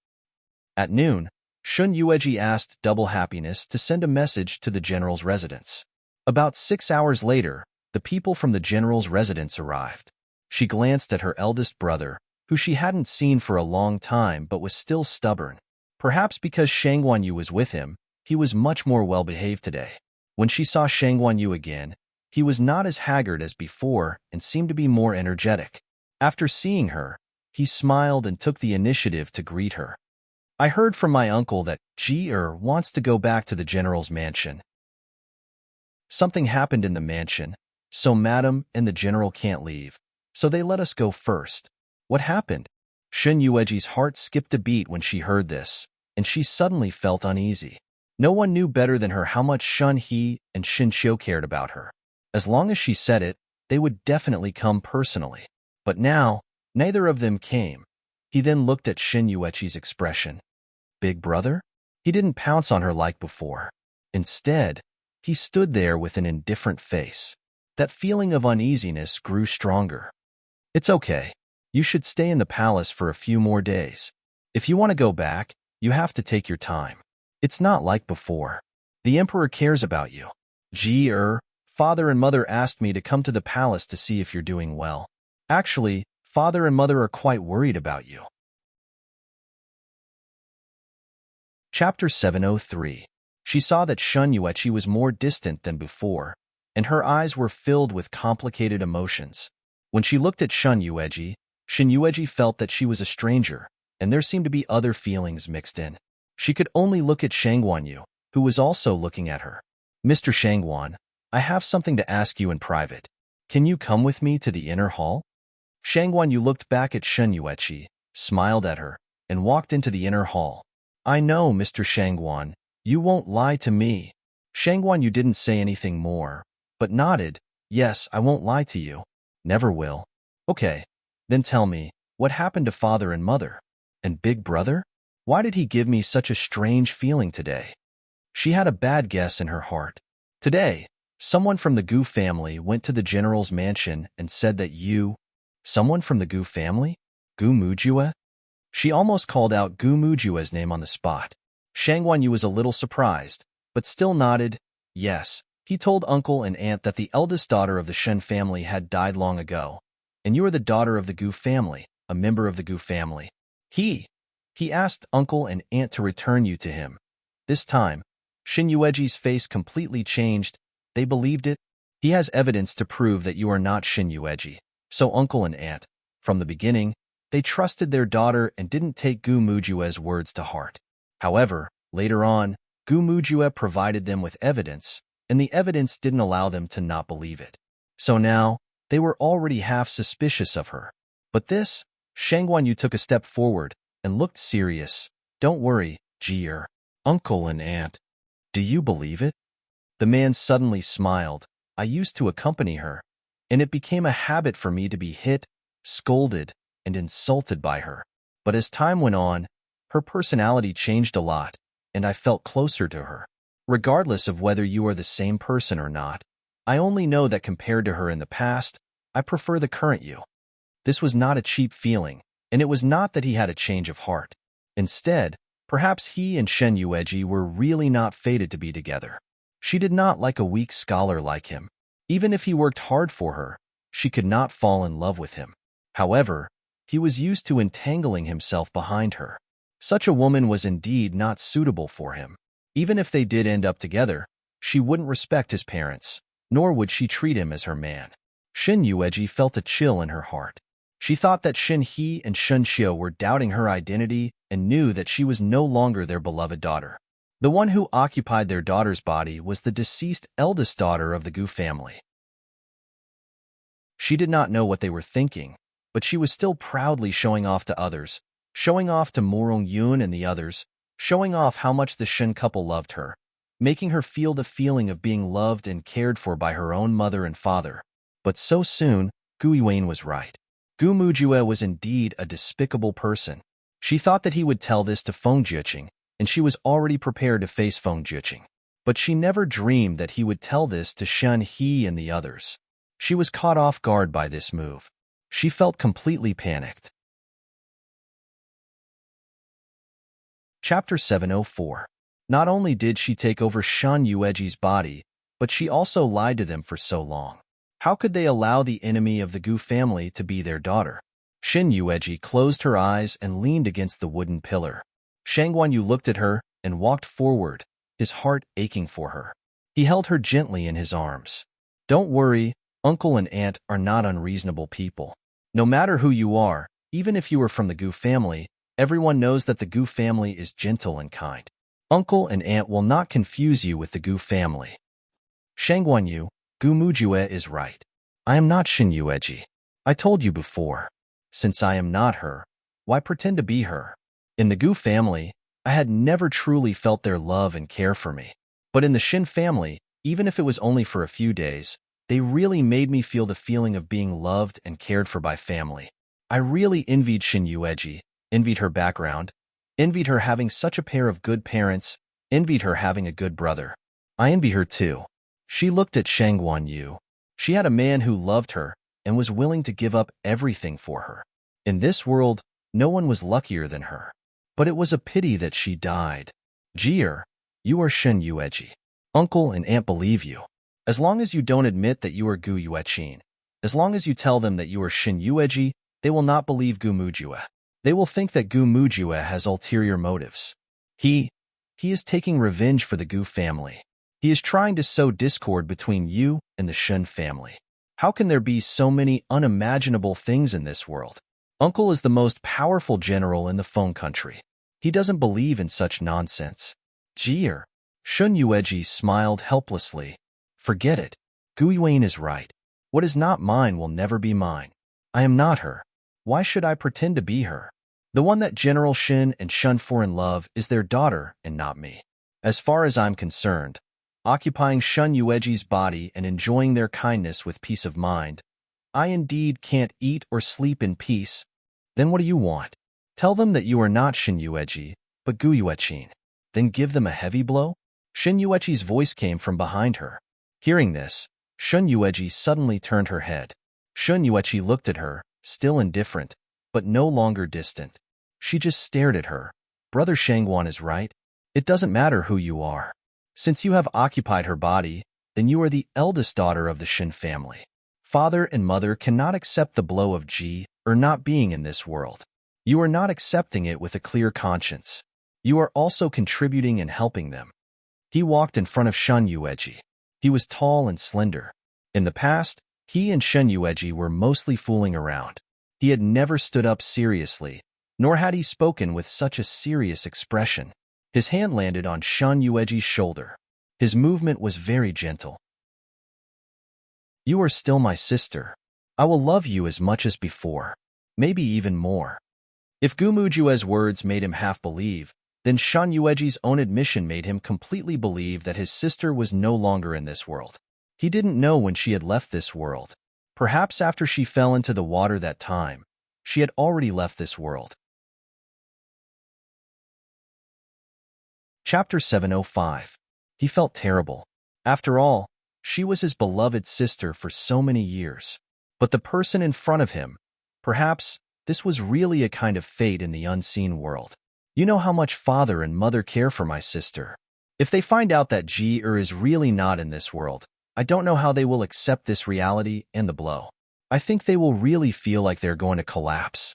At noon, Shen Yueji asked Double Happiness to send a message to the general's residence. About 6 hours later, the people from the general's residence arrived. She glanced at her eldest brother, who she hadn't seen for a long time but was still stubborn. Perhaps because Shang Guanyu was with him, he was much more well-behaved today. When she saw Shang Guanyu again, he was not as haggard as before and seemed to be more energetic. After seeing her, he smiled and took the initiative to greet her. I heard from my uncle that Ji wants to go back to the general's mansion. Something happened in the mansion, so Madam and the general can't leave, so they let us go first. What happened? Shin Yueji's heart skipped a beat when she heard this, and she suddenly felt uneasy. No one knew better than her how much Shun He and Shin Qiu cared about her. As long as she said it, they would definitely come personally. But now, neither of them came. He then looked at Shin Yueji's expression. Big brother? He didn't pounce on her like before. Instead, he stood there with an indifferent face. That feeling of uneasiness grew stronger. It's okay. You should stay in the palace for a few more days. If you want to go back, you have to take your time. It's not like before. The emperor cares about you. Father and mother asked me to come to the palace to see if you're doing well. Actually, father and mother are quite worried about you. Chapter 703. She saw that Shun Yueji was more distant than before, and her eyes were filled with complicated emotions. When she looked at Shun Yueji, Shin Yueji felt that she was a stranger, and there seemed to be other feelings mixed in. She could only look at Shangguan Yu, who was also looking at her. Mr. Shangguan, I have something to ask you in private. Can you come with me to the inner hall? Shangguan Yu looked back at Shun Yueji, smiled at her, and walked into the inner hall. I know, Mr. Shangguan, you won't lie to me. Shangguan Yu didn't say anything more, but nodded. Yes, I won't lie to you. Never will. Okay, then tell me, what happened to father and mother? And big brother? Why did he give me such a strange feeling today? She had a bad guess in her heart. Today, someone from the Gu family went to the general's mansion and said that someone from the Gu family? Gu Mujue? She almost called out Gu Mujue's name on the spot. Shangguan Yu was a little surprised, but still nodded. Yes, he told uncle and aunt that the eldest daughter of the Shen family had died long ago, and you are the daughter of the Gu family, a member of the Gu family. He asked uncle and aunt to return you to him. This time, Shin Yueji's face completely changed. They believed it. He has evidence to prove that you are not Shin Yueji. So uncle and aunt, from the beginning, they trusted their daughter and didn't take Gu Mujue's words to heart. However, later on, Gu Mujue provided them with evidence, and the evidence didn't allow them to not believe it. So now, they were already half suspicious of her. But this, Shangguan Yu took a step forward and looked serious. Don't worry, uncle and aunt. Do you believe it? The man suddenly smiled. I used to accompany her, and it became a habit for me to be hit, scolded, and insulted by her. But as time went on, her personality changed a lot, and I felt closer to her. Regardless of whether you are the same person or not, I only know that compared to her in the past, I prefer the current you. This was not a cheap feeling, and it was not that he had a change of heart. Instead, perhaps he and Shen Yueji were really not fated to be together. She did not like a weak scholar like him. Even if he worked hard for her, she could not fall in love with him. However, he was used to entangling himself behind her. Such a woman was indeed not suitable for him. Even if they did end up together, she wouldn't respect his parents, nor would she treat him as her man. Shin Yueji felt a chill in her heart. She thought that Shin He and Shun Qiu were doubting her identity and knew that she was no longer their beloved daughter. The one who occupied their daughter's body was the deceased eldest daughter of the Gu family. She did not know what they were thinking, but she was still proudly showing off to others, showing off to Morong Yun and the others, showing off how much the Shen couple loved her, making her feel the feeling of being loved and cared for by her own mother and father. But so soon, Gu Yuan was right. Gu Mujue was indeed a despicable person. She thought that he would tell this to Feng Jiuqing, and she was already prepared to face Feng Jiuqing. But she never dreamed that he would tell this to Shen He and the others. She was caught off guard by this move. She felt completely panicked. Chapter 704. Not only did she take over Shan Yueji's body, but she also lied to them for so long. How could they allow the enemy of the Gu family to be their daughter? Shin Yueji closed her eyes and leaned against the wooden pillar. Shangguan Yu looked at her and walked forward, his heart aching for her. He held her gently in his arms. Don't worry, uncle and aunt are not unreasonable people. No matter who you are, even if you are from the Gu family, everyone knows that the Gu family is gentle and kind. Uncle and aunt will not confuse you with the Gu family. Shangguanyu, Gu Mujue is right. I am not Shin Yueji. I told you before. Since I am not her, why pretend to be her? In the Gu family, I had never truly felt their love and care for me. But in the Shin family, even if it was only for a few days, they really made me feel the feeling of being loved and cared for by family. I really envied Shin Yueji, envied her background, envied her having such a pair of good parents, envied her having a good brother. I envy her too. She looked at Shangguanyu. She had a man who loved her and was willing to give up everything for her. In this world, no one was luckier than her. But it was a pity that she died. Jier, you are Shin Yueji. Uncle and aunt believe you. As long as you don't admit that you are Gu Yuechin, as long as you tell them that you are Shin Yueji, they will not believe Gu Mujue. They will think that Gu Mujue has ulterior motives. He is taking revenge for the Gu family. He is trying to sow discord between you and the Shin family. How can there be so many unimaginable things in this world? Uncle is the most powerful general in the Feng country. He doesn't believe in such nonsense. Jier. Shun Yueji smiled helplessly. Forget it. Gu Yuan is right. What is not mine will never be mine. I am not her. Why should I pretend to be her? The one that General Shin and Shun for in love is their daughter and not me. As far as I'm concerned, occupying Shun Yueji's body and enjoying their kindness with peace of mind, I indeed can't eat or sleep in peace. Then what do you want? Tell them that you are not Shin Yueji, but Gu Yuechin. Then give them a heavy blow? Shin Yueji's voice came from behind her. Hearing this, Shun Yueji suddenly turned her head. Shun Yueji looked at her, still indifferent, but no longer distant. She just stared at her. Brother Shangguan is right. It doesn't matter who you are. Since you have occupied her body, then you are the eldest daughter of the Shin family. Father and mother cannot accept the blow of Ji or not being in this world. You are not accepting it with a clear conscience. You are also contributing and helping them. He walked in front of Shun Yueji. He was tall and slender. In the past, he and Shen Yueji were mostly fooling around. He had never stood up seriously, nor had he spoken with such a serious expression. His hand landed on Shun Yueji's shoulder. His movement was very gentle. You are still my sister. I will love you as much as before, maybe even more. If Gu Mujue's words made him half believe, then Shun Yueji's own admission made him completely believe that his sister was no longer in this world. He didn't know when she had left this world. Perhaps after she fell into the water that time, she had already left this world. Chapter 705. He felt terrible. After all, she was his beloved sister for so many years. But the person in front of him, perhaps this was really a kind of fate in the unseen world. You know how much father and mother care for my sister. If they find out that Ji is really not in this world, I don't know how they will accept this reality and the blow. I think they will really feel like they're going to collapse.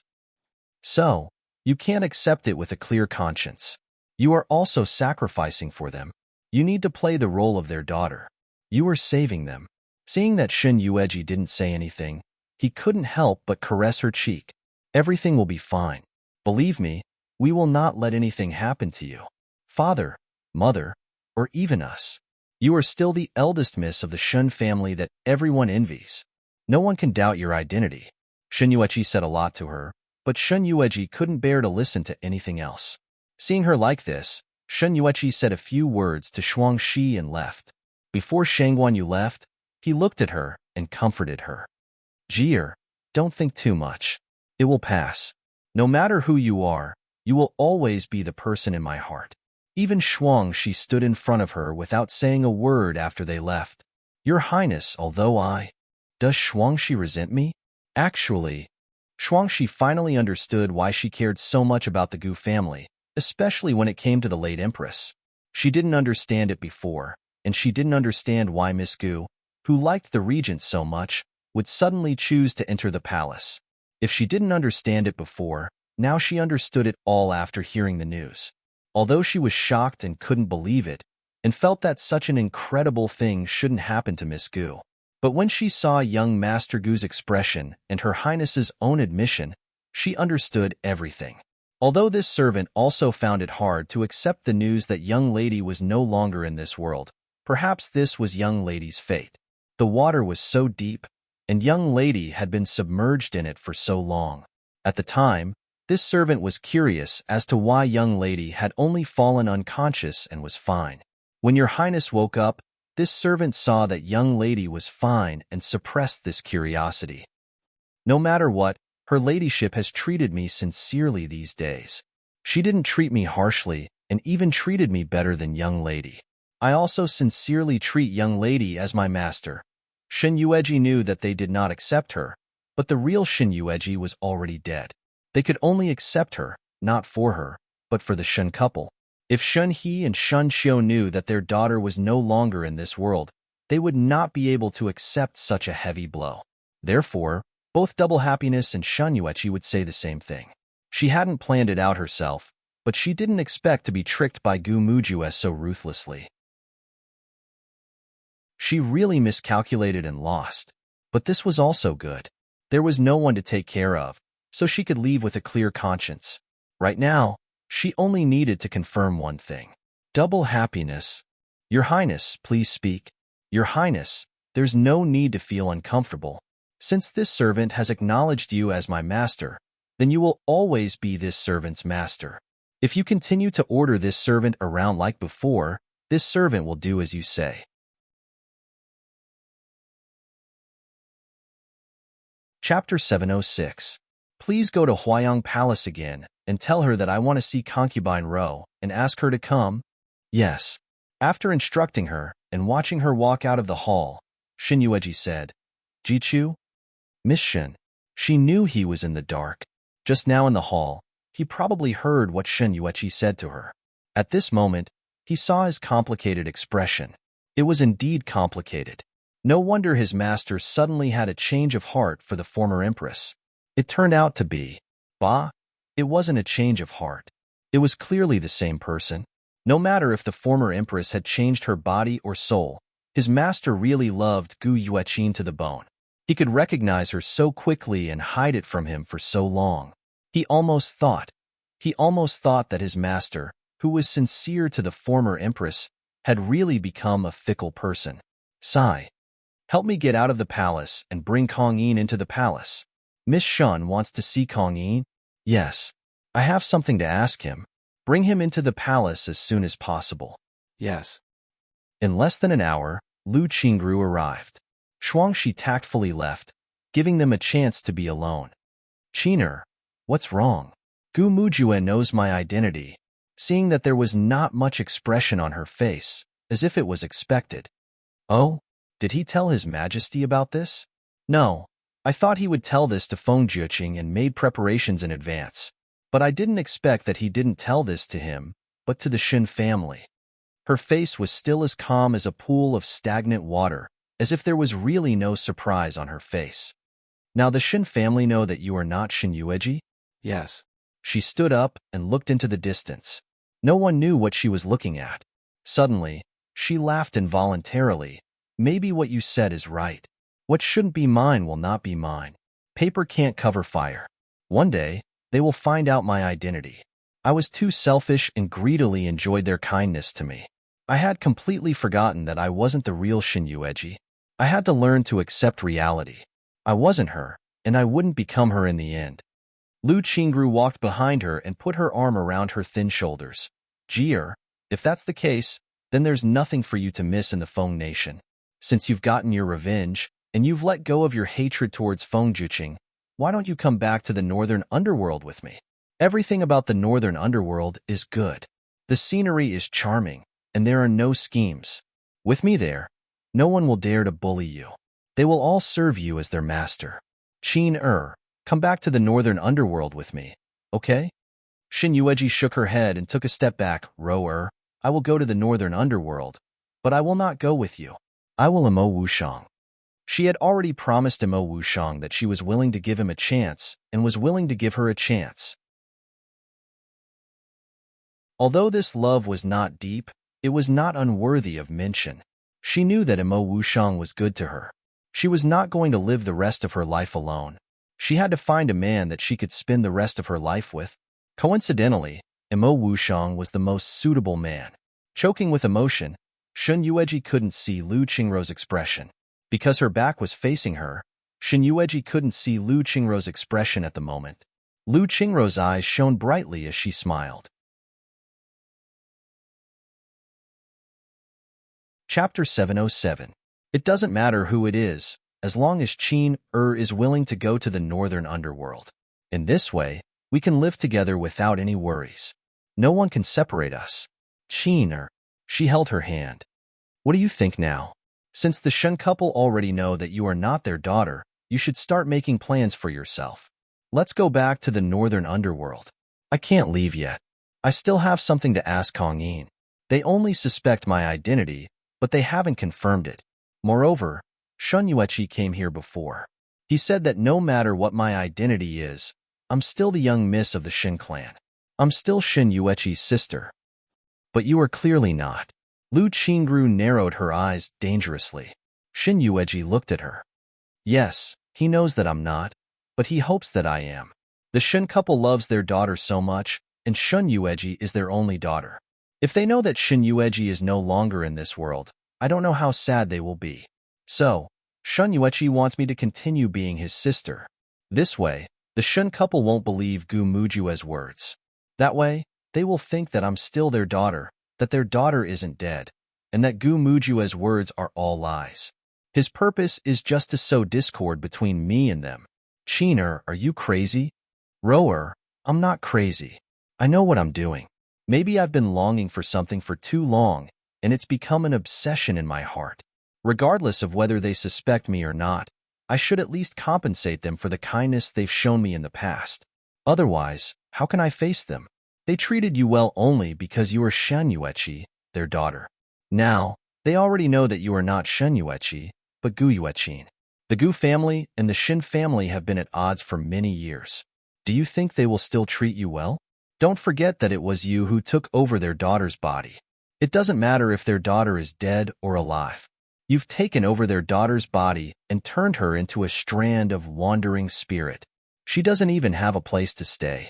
So, you can't accept it with a clear conscience. You are also sacrificing for them. You need to play the role of their daughter. You are saving them. Seeing that Shin Yueji didn't say anything, he couldn't help but caress her cheek. Everything will be fine. Believe me, we will not let anything happen to you. Father, mother, or even us. You are still the eldest miss of the Shun family that everyone envies. No one can doubt your identity. Shin Yueji said a lot to her, but Shun Yueji couldn't bear to listen to anything else. Seeing her like this, Shun Yueji said a few words to Shuang Shi and left. Before Shangguanyu left, he looked at her and comforted her. Jier, don't think too much. It will pass. No matter who you are, you will always be the person in my heart. Even Shuang Shi stood in front of her without saying a word after they left. Your Highness, although Does Shuang Shi resent me? Actually, Shuang Shi finally understood why she cared so much about the Gu family, especially when it came to the late Empress. She didn't understand it before, and she didn't understand why Miss Gu, who liked the regent so much, would suddenly choose to enter the palace. If she didn't understand it before, now she understood it all after hearing the news. Although she was shocked and couldn't believe it, and felt that such an incredible thing shouldn't happen to Miss Gu. But when she saw young Master Gu's expression and Her Highness's own admission, she understood everything. Although this servant also found it hard to accept the news that young lady was no longer in this world, Perhaps this was young lady's fate. The water was so deep, and young lady had been submerged in it for so long. At the time, this servant was curious as to why young lady had only fallen unconscious and was fine. When your highness woke up, this servant saw that young lady was fine and suppressed this curiosity. No matter what, her ladyship has treated me sincerely these days. She didn't treat me harshly and even treated me better than young lady. I also sincerely treat young lady as my master. Shin Yueji knew that they did not accept her, but the real Shin Yueji was already dead. They could only accept her, not for her, but for the Shun couple. If Shun He and Shun Xiu knew that their daughter was no longer in this world, they would not be able to accept such a heavy blow. Therefore, both Double Happiness and Shun Yueji would say the same thing. She hadn't planned it out herself, but she didn't expect to be tricked by Gu Mujue so ruthlessly. She really miscalculated and lost. But this was also good. There was no one to take care of, so she could leave with a clear conscience. Right now, she only needed to confirm one thing. Double Happiness. Your Highness, please speak. Your Highness, there's no need to feel uncomfortable. Since this servant has acknowledged you as my master, then you will always be this servant's master. If you continue to order this servant around like before, this servant will do as you say. Chapter 706. Please go to Huayang Palace again and tell her that I want to see Concubine Ro and ask her to come. Yes. After instructing her and watching her walk out of the hall, Shin Yueji said, Jichu? Miss Shin. She knew he was in the dark. Just now in the hall, he probably heard what Shin Yueji said to her. At this moment, he saw his complicated expression. It was indeed complicated. No wonder his master suddenly had a change of heart for the former empress. It turned out to be, it wasn't a change of heart. It was clearly the same person. No matter if the former empress had changed her body or soul, his master really loved Gu Yueqin to the bone. He could recognize her so quickly and hide it from him for so long. He almost thought that his master, who was sincere to the former empress, had really become a fickle person. Sigh. Help me get out of the palace and bring Kong Yin into the palace. Miss Shun wants to see Kong Yin? Yes. I have something to ask him. Bring him into the palace as soon as possible. Yes. In less than an hour, Lu Qingru arrived. Shuangshi tactfully left, giving them a chance to be alone. Qiner, what's wrong? Gu Mujue knows my identity, seeing that there was not much expression on her face, as if it was expected. Oh? Did he tell His Majesty about this? No. I thought he would tell this to Feng Jueqing and made preparations in advance. But I didn't expect that he didn't tell this to him, but to the Shin family. Her face was still as calm as a pool of stagnant water, as if there was really no surprise on her face. Now the Shin family know that you are not Shin Yueji? Yes. She stood up and looked into the distance. No one knew what she was looking at. Suddenly, she laughed involuntarily. Maybe what you said is right. What shouldn't be mine will not be mine. Paper can't cover fire. One day, they will find out my identity. I was too selfish and greedily enjoyed their kindness to me. I had completely forgotten that I wasn't the real Shin Yueji. I had to learn to accept reality. I wasn't her, and I wouldn't become her in the end. Lu Qingru walked behind her and put her arm around her thin shoulders. Jier, if that's the case, then there's nothing for you to miss in the Feng Nation. Since you've gotten your revenge, and you've let go of your hatred towards Feng Jueqing, why don't you come back to the Northern Underworld with me? Everything about the Northern Underworld is good. The scenery is charming, and there are no schemes. With me there, no one will dare to bully you. They will all serve you as their master. Qin come back to the Northern Underworld with me, okay? Shin Yueji shook her head and took a step back. Ro I will go to the Northern Underworld, but I will not go with you. I will Imo Wushang. She had already promised Imo Wushang that she was willing to give him a chance and was willing to give her a chance. Although this love was not deep, it was not unworthy of mention. She knew that Imo Wushang was good to her. She was not going to live the rest of her life alone. She had to find a man that she could spend the rest of her life with. Coincidentally, Imo Wushang was the most suitable man. Choking with emotion, Shun Yueji couldn't see Lu Qingrou's expression. Because her back was facing her, Shun Yueji couldn't see Lu Qingrou's expression at the moment. Lu Qingrou's eyes shone brightly as she smiled. Chapter 707. It doesn't matter who it is, as long as Qin is willing to go to the northern underworld. In this way, we can live together without any worries. No one can separate us. Qin. She held her hand. What do you think now? Since the Shun couple already know that you are not their daughter, you should start making plans for yourself. Let's go back to the northern underworld. I can't leave yet. I still have something to ask Kong Yin. They only suspect my identity, but they haven't confirmed it. Moreover, Shun Yueji came here before. He said that no matter what my identity is, I'm still the young miss of the Shin clan. I'm still Shun Yueji's sister. But you are clearly not. Lu Qingrou narrowed her eyes dangerously. Shun Yueji looked at her. Yes, he knows that I'm not, but he hopes that I am. The Shun couple loves their daughter so much, and Shun Yueji is their only daughter. If they know that Shun Yueji is no longer in this world, I don't know how sad they will be. So, Shun Yueji wants me to continue being his sister. This way, the Shun couple won't believe Gu Mujue's words. That way, they will think that I'm still their daughter, that their daughter isn't dead, and that Gu Mujue's words are all lies. His purpose is just to sow discord between me and them. Qin, are you crazy? Roer, I'm not crazy. I know what I'm doing. Maybe I've been longing for something for too long, and it's become an obsession in my heart. Regardless of whether they suspect me or not, I should at least compensate them for the kindness they've shown me in the past. Otherwise, how can I face them? They treated you well only because you are Shun Yueji, their daughter. Now, they already know that you are not Shun Yueji, but Gu Yueqin. The Gu family and the Shin family have been at odds for many years. Do you think they will still treat you well? Don't forget that it was you who took over their daughter's body. It doesn't matter if their daughter is dead or alive. You've taken over their daughter's body and turned her into a strand of wandering spirit. She doesn't even have a place to stay.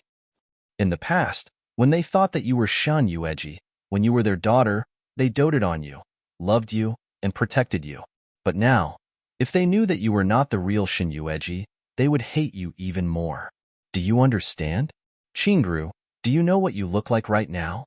In the past, when they thought that you were Shun Yueji, when you were their daughter, they doted on you, loved you, and protected you. But now, if they knew that you were not the real Shun Yueji, they would hate you even more. Do you understand? Qingrou, do you know what you look like right now?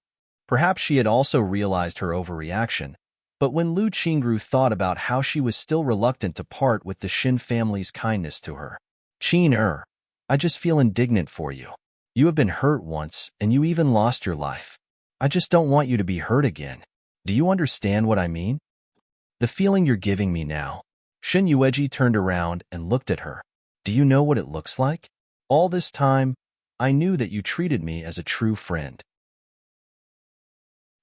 Perhaps she had also realized her overreaction, but when Lu Qingrou thought about how she was still reluctant to part with the Shin family's kindness to her. Qin, I just feel indignant for you. You have been hurt once, and you even lost your life. I just don't want you to be hurt again. Do you understand what I mean? The feeling you're giving me now. Shun Yueji turned around and looked at her. Do you know what it looks like? All this time, I knew that you treated me as a true friend.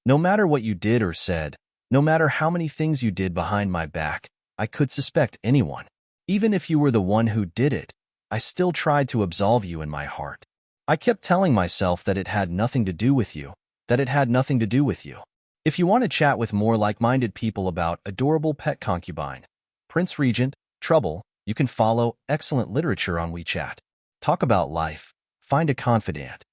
No matter what you did or said, no matter how many things you did behind my back, I could suspect anyone. Even if you were the one who did it, I still tried to absolve you in my heart. I kept telling myself that it had nothing to do with you, that it had nothing to do with you. If you want to chat with more like-minded people about Adorable Pet Concubine, Prince Regent, Trouble, you can follow Excellent Literature on WeChat. Talk about life. Find a confidant.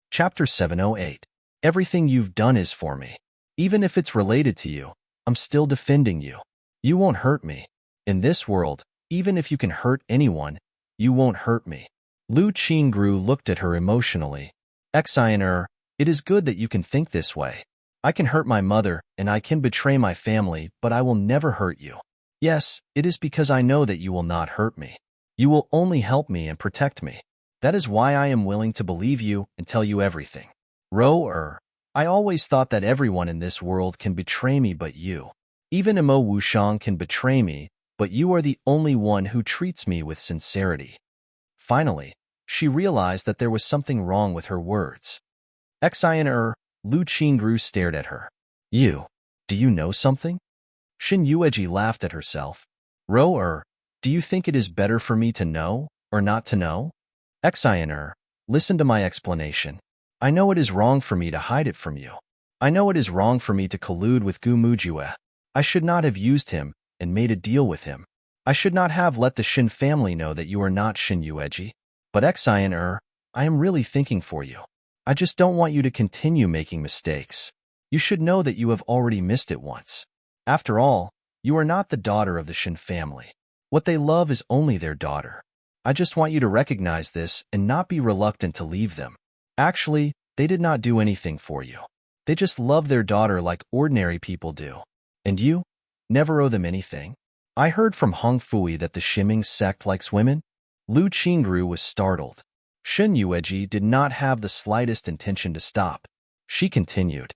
Chapter 708. Everything you've done is for me. Even if it's related to you, I'm still defending you. You won't hurt me. In this world, even if you can hurt anyone, you won't hurt me. Lu Qingrou looked at her emotionally. Xiner, it is good that you can think this way. I can hurt my mother and I can betray my family, but I will never hurt you. Yes, it is because I know that you will not hurt me. You will only help me and protect me. That is why I am willing to believe you and tell you everything. Roer, I always thought that everyone in this world can betray me but you. Even Imo Wushang can betray me, but you are the only one who treats me with sincerity. Finally, she realized that there was something wrong with her words. Xiner, Lu Qingrou stared at her. Do you know something? Shun Yueji laughed at herself. Roer, do you think it is better for me to know, or not to know? Xiner, listen to my explanation. I know it is wrong for me to hide it from you. I know it is wrong for me to collude with Gu Mujue. I should not have used him and made a deal with him. I should not have let the Shin family know that you are not Shun Yueji. But Xiner, I am really thinking for you. I just don't want you to continue making mistakes. You should know that you have already missed it once. After all, you are not the daughter of the Shin family. What they love is only their daughter. I just want you to recognize this and not be reluctant to leave them. Actually, they did not do anything for you. They just love their daughter like ordinary people do. And you? Never owe them anything. I heard from Hong Fui that the Shimming sect likes women. Lu Qingru was startled. Shen Yueji did not have the slightest intention to stop. She continued.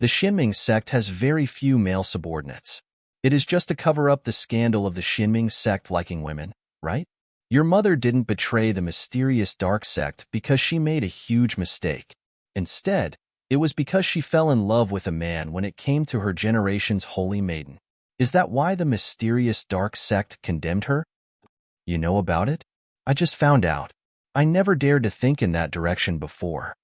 The Shimming sect has very few male subordinates. It is just to cover up the scandal of the Shimming sect liking women, right? Your mother didn't betray the mysterious dark sect because she made a huge mistake. Instead, it was because she fell in love with a man when it came to her generation's holy maiden. Is that why the mysterious dark sect condemned her? You know about it? I just found out. I never dared to think in that direction before.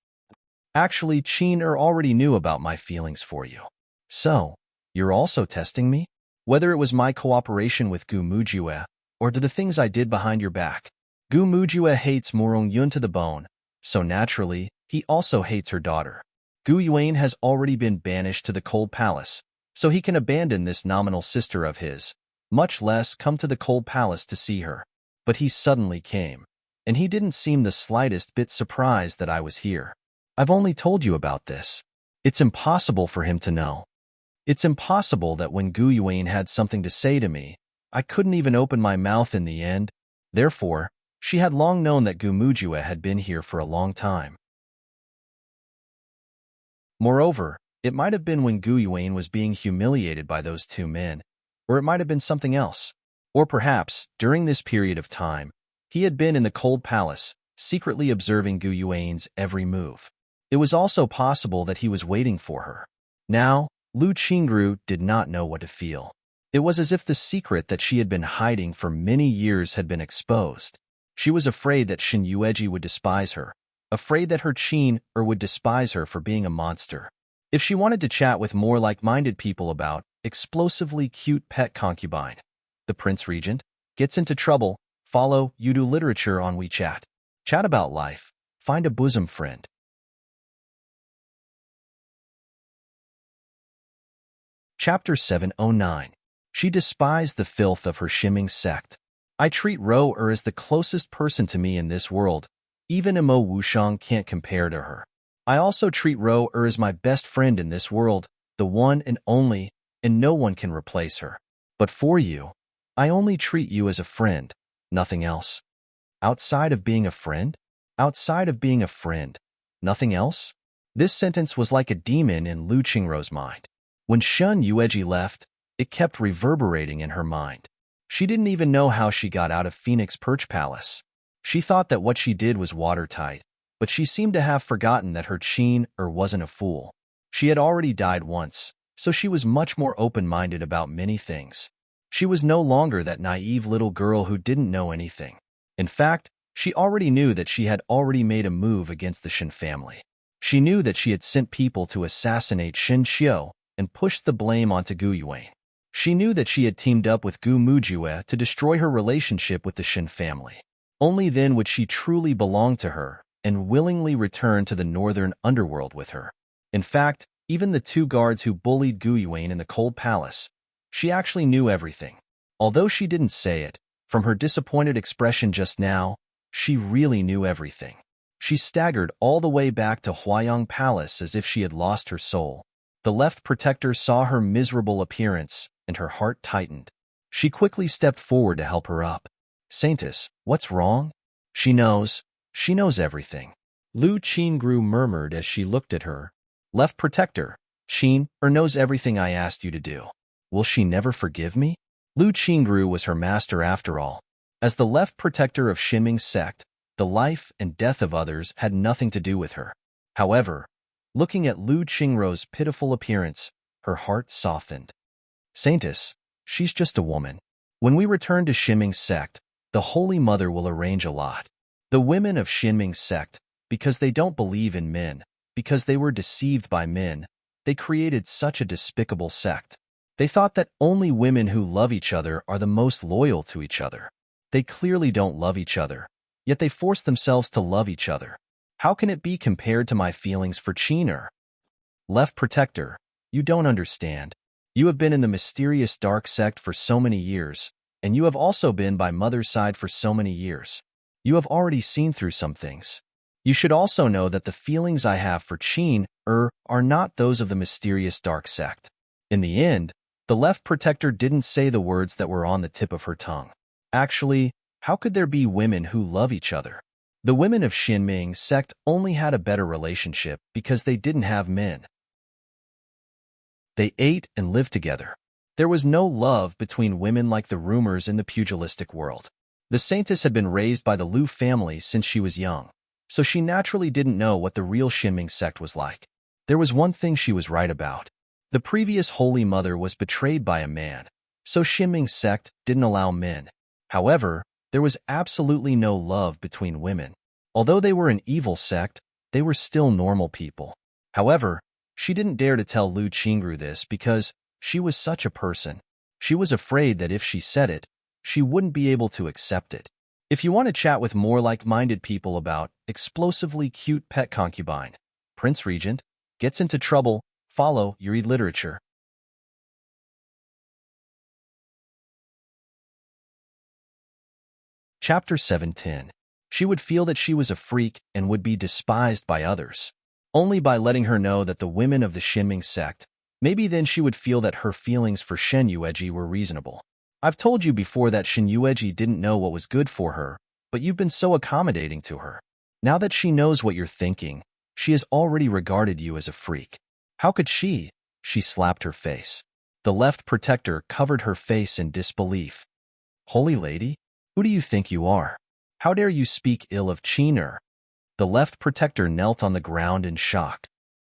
Actually, Qin already knew about my feelings for you. So, you're also testing me? Whether it was my cooperation with Gu Mujue, or to the things I did behind your back. Gu Mujue hates Morong Yun to the bone, so naturally, he also hates her daughter. Gu Yuan has already been banished to the Cold Palace, so he can abandon this nominal sister of his, much less come to the Cold Palace to see her. But he suddenly came, and he didn't seem the slightest bit surprised that I was here. I've only told you about this. It's impossible for him to know. It's impossible that when Gu Yuan had something to say to me, I couldn't even open my mouth in the end. Therefore, she had long known that Gu Mujue had been here for a long time. Moreover, it might have been when Gu Yuan was being humiliated by those two men, or it might have been something else. Or perhaps, during this period of time, he had been in the Cold Palace, secretly observing Gu Yuan's every move. It was also possible that he was waiting for her. Now, Lu Qingru did not know what to feel. It was as if the secret that she had been hiding for many years had been exposed. She was afraid that Shin Yueji would despise her, afraid that her Qin would despise her for being a monster. If she wanted to chat with more like-minded people about explosively cute pet concubine, the Prince Regent, gets into trouble, follow Yudu Literature on WeChat. Chat about life. Find a bosom friend. Chapter 709. She despised the filth of her Shimming sect. I treat Ro as the closest person to me in this world. Even Imo Wushang can't compare to her. I also treat Ro as my best friend in this world, the one and only, and no one can replace her. But for you, I only treat you as a friend, nothing else. Outside of being a friend? Outside of being a friend, nothing else? This sentence was like a demon in Lu Qingru's mind. When Shun Yueji left, it kept reverberating in her mind. She didn't even know how she got out of Phoenix Perch Palace. She thought that what she did was watertight, but she seemed to have forgotten that her Qin wasn't a fool. She had already died once, so she was much more open-minded about many things. She was no longer that naive little girl who didn't know anything. In fact, she already knew that she had already made a move against the Shin family. She knew that she had sent people to assassinate Shin Xiu and pushed the blame onto Gu Yuan. She knew that she had teamed up with Gu Mujue to destroy her relationship with the Shin family. Only then would she truly belong to her and willingly return to the northern underworld with her. In fact, even the two guards who bullied Gu Yuan in the Cold Palace, she actually knew everything. Although she didn't say it, from her disappointed expression just now, she really knew everything. She staggered all the way back to Huayang Palace as if she had lost her soul. The left protector saw her miserable appearance, and her heart tightened. She quickly stepped forward to help her up. Saintess, what's wrong? She knows everything. Lu Qingru murmured as she looked at her. Left protector, Qin knows everything I asked you to do. Will she never forgive me? Lu Qingru was her master after all. As the left protector of Shimming sect, the life and death of others had nothing to do with her. However, looking at Lu Qingru's pitiful appearance, her heart softened. Saintess, she's just a woman. When we return to Shimming sect, the Holy Mother will arrange a lot. The women of Shimming sect, because they don't believe in men, because they were deceived by men, they created such a despicable sect. They thought that only women who love each other are the most loyal to each other. They clearly don't love each other, yet they force themselves to love each other. How can it be compared to my feelings for Qiner? Left Protector, you don't understand. You have been in the mysterious dark sect for so many years, and you have also been by Mother's side for so many years. You have already seen through some things. You should also know that the feelings I have for Qin are not those of the mysterious dark sect. In the end, the Left Protector didn't say the words that were on the tip of her tongue. Actually, how could there be women who love each other? The women of Xinming sect only had a better relationship because they didn't have men. They ate and lived together. There was no love between women like the rumors in the pugilistic world. The Saintess had been raised by the Liu family since she was young, so she naturally didn't know what the real Xinming sect was like. There was one thing she was right about. The previous Holy Mother was betrayed by a man, so Xinming sect didn't allow men. However, there was absolutely no love between women. Although they were an evil sect, they were still normal people. However, she didn't dare to tell Lu Qingru this because she was such a person. She was afraid that if she said it, she wouldn't be able to accept it. If you want to chat with more like-minded people about explosively cute pet concubine, Prince Regent, gets into trouble, follow You Read Literature. Chapter 7:10. She would feel that she was a freak and would be despised by others. Only by letting her know that the women of the Xinming sect, maybe then she would feel that her feelings for Shen Yueji were reasonable. I've told you before that Shen Yueji didn't know what was good for her, but you've been so accommodating to her. Now that she knows what you're thinking, she has already regarded you as a freak. How could she? She slapped her face. The Left Protector covered her face in disbelief. Holy Lady, who do you think you are? How dare you speak ill of Qiner? The Left Protector knelt on the ground in shock.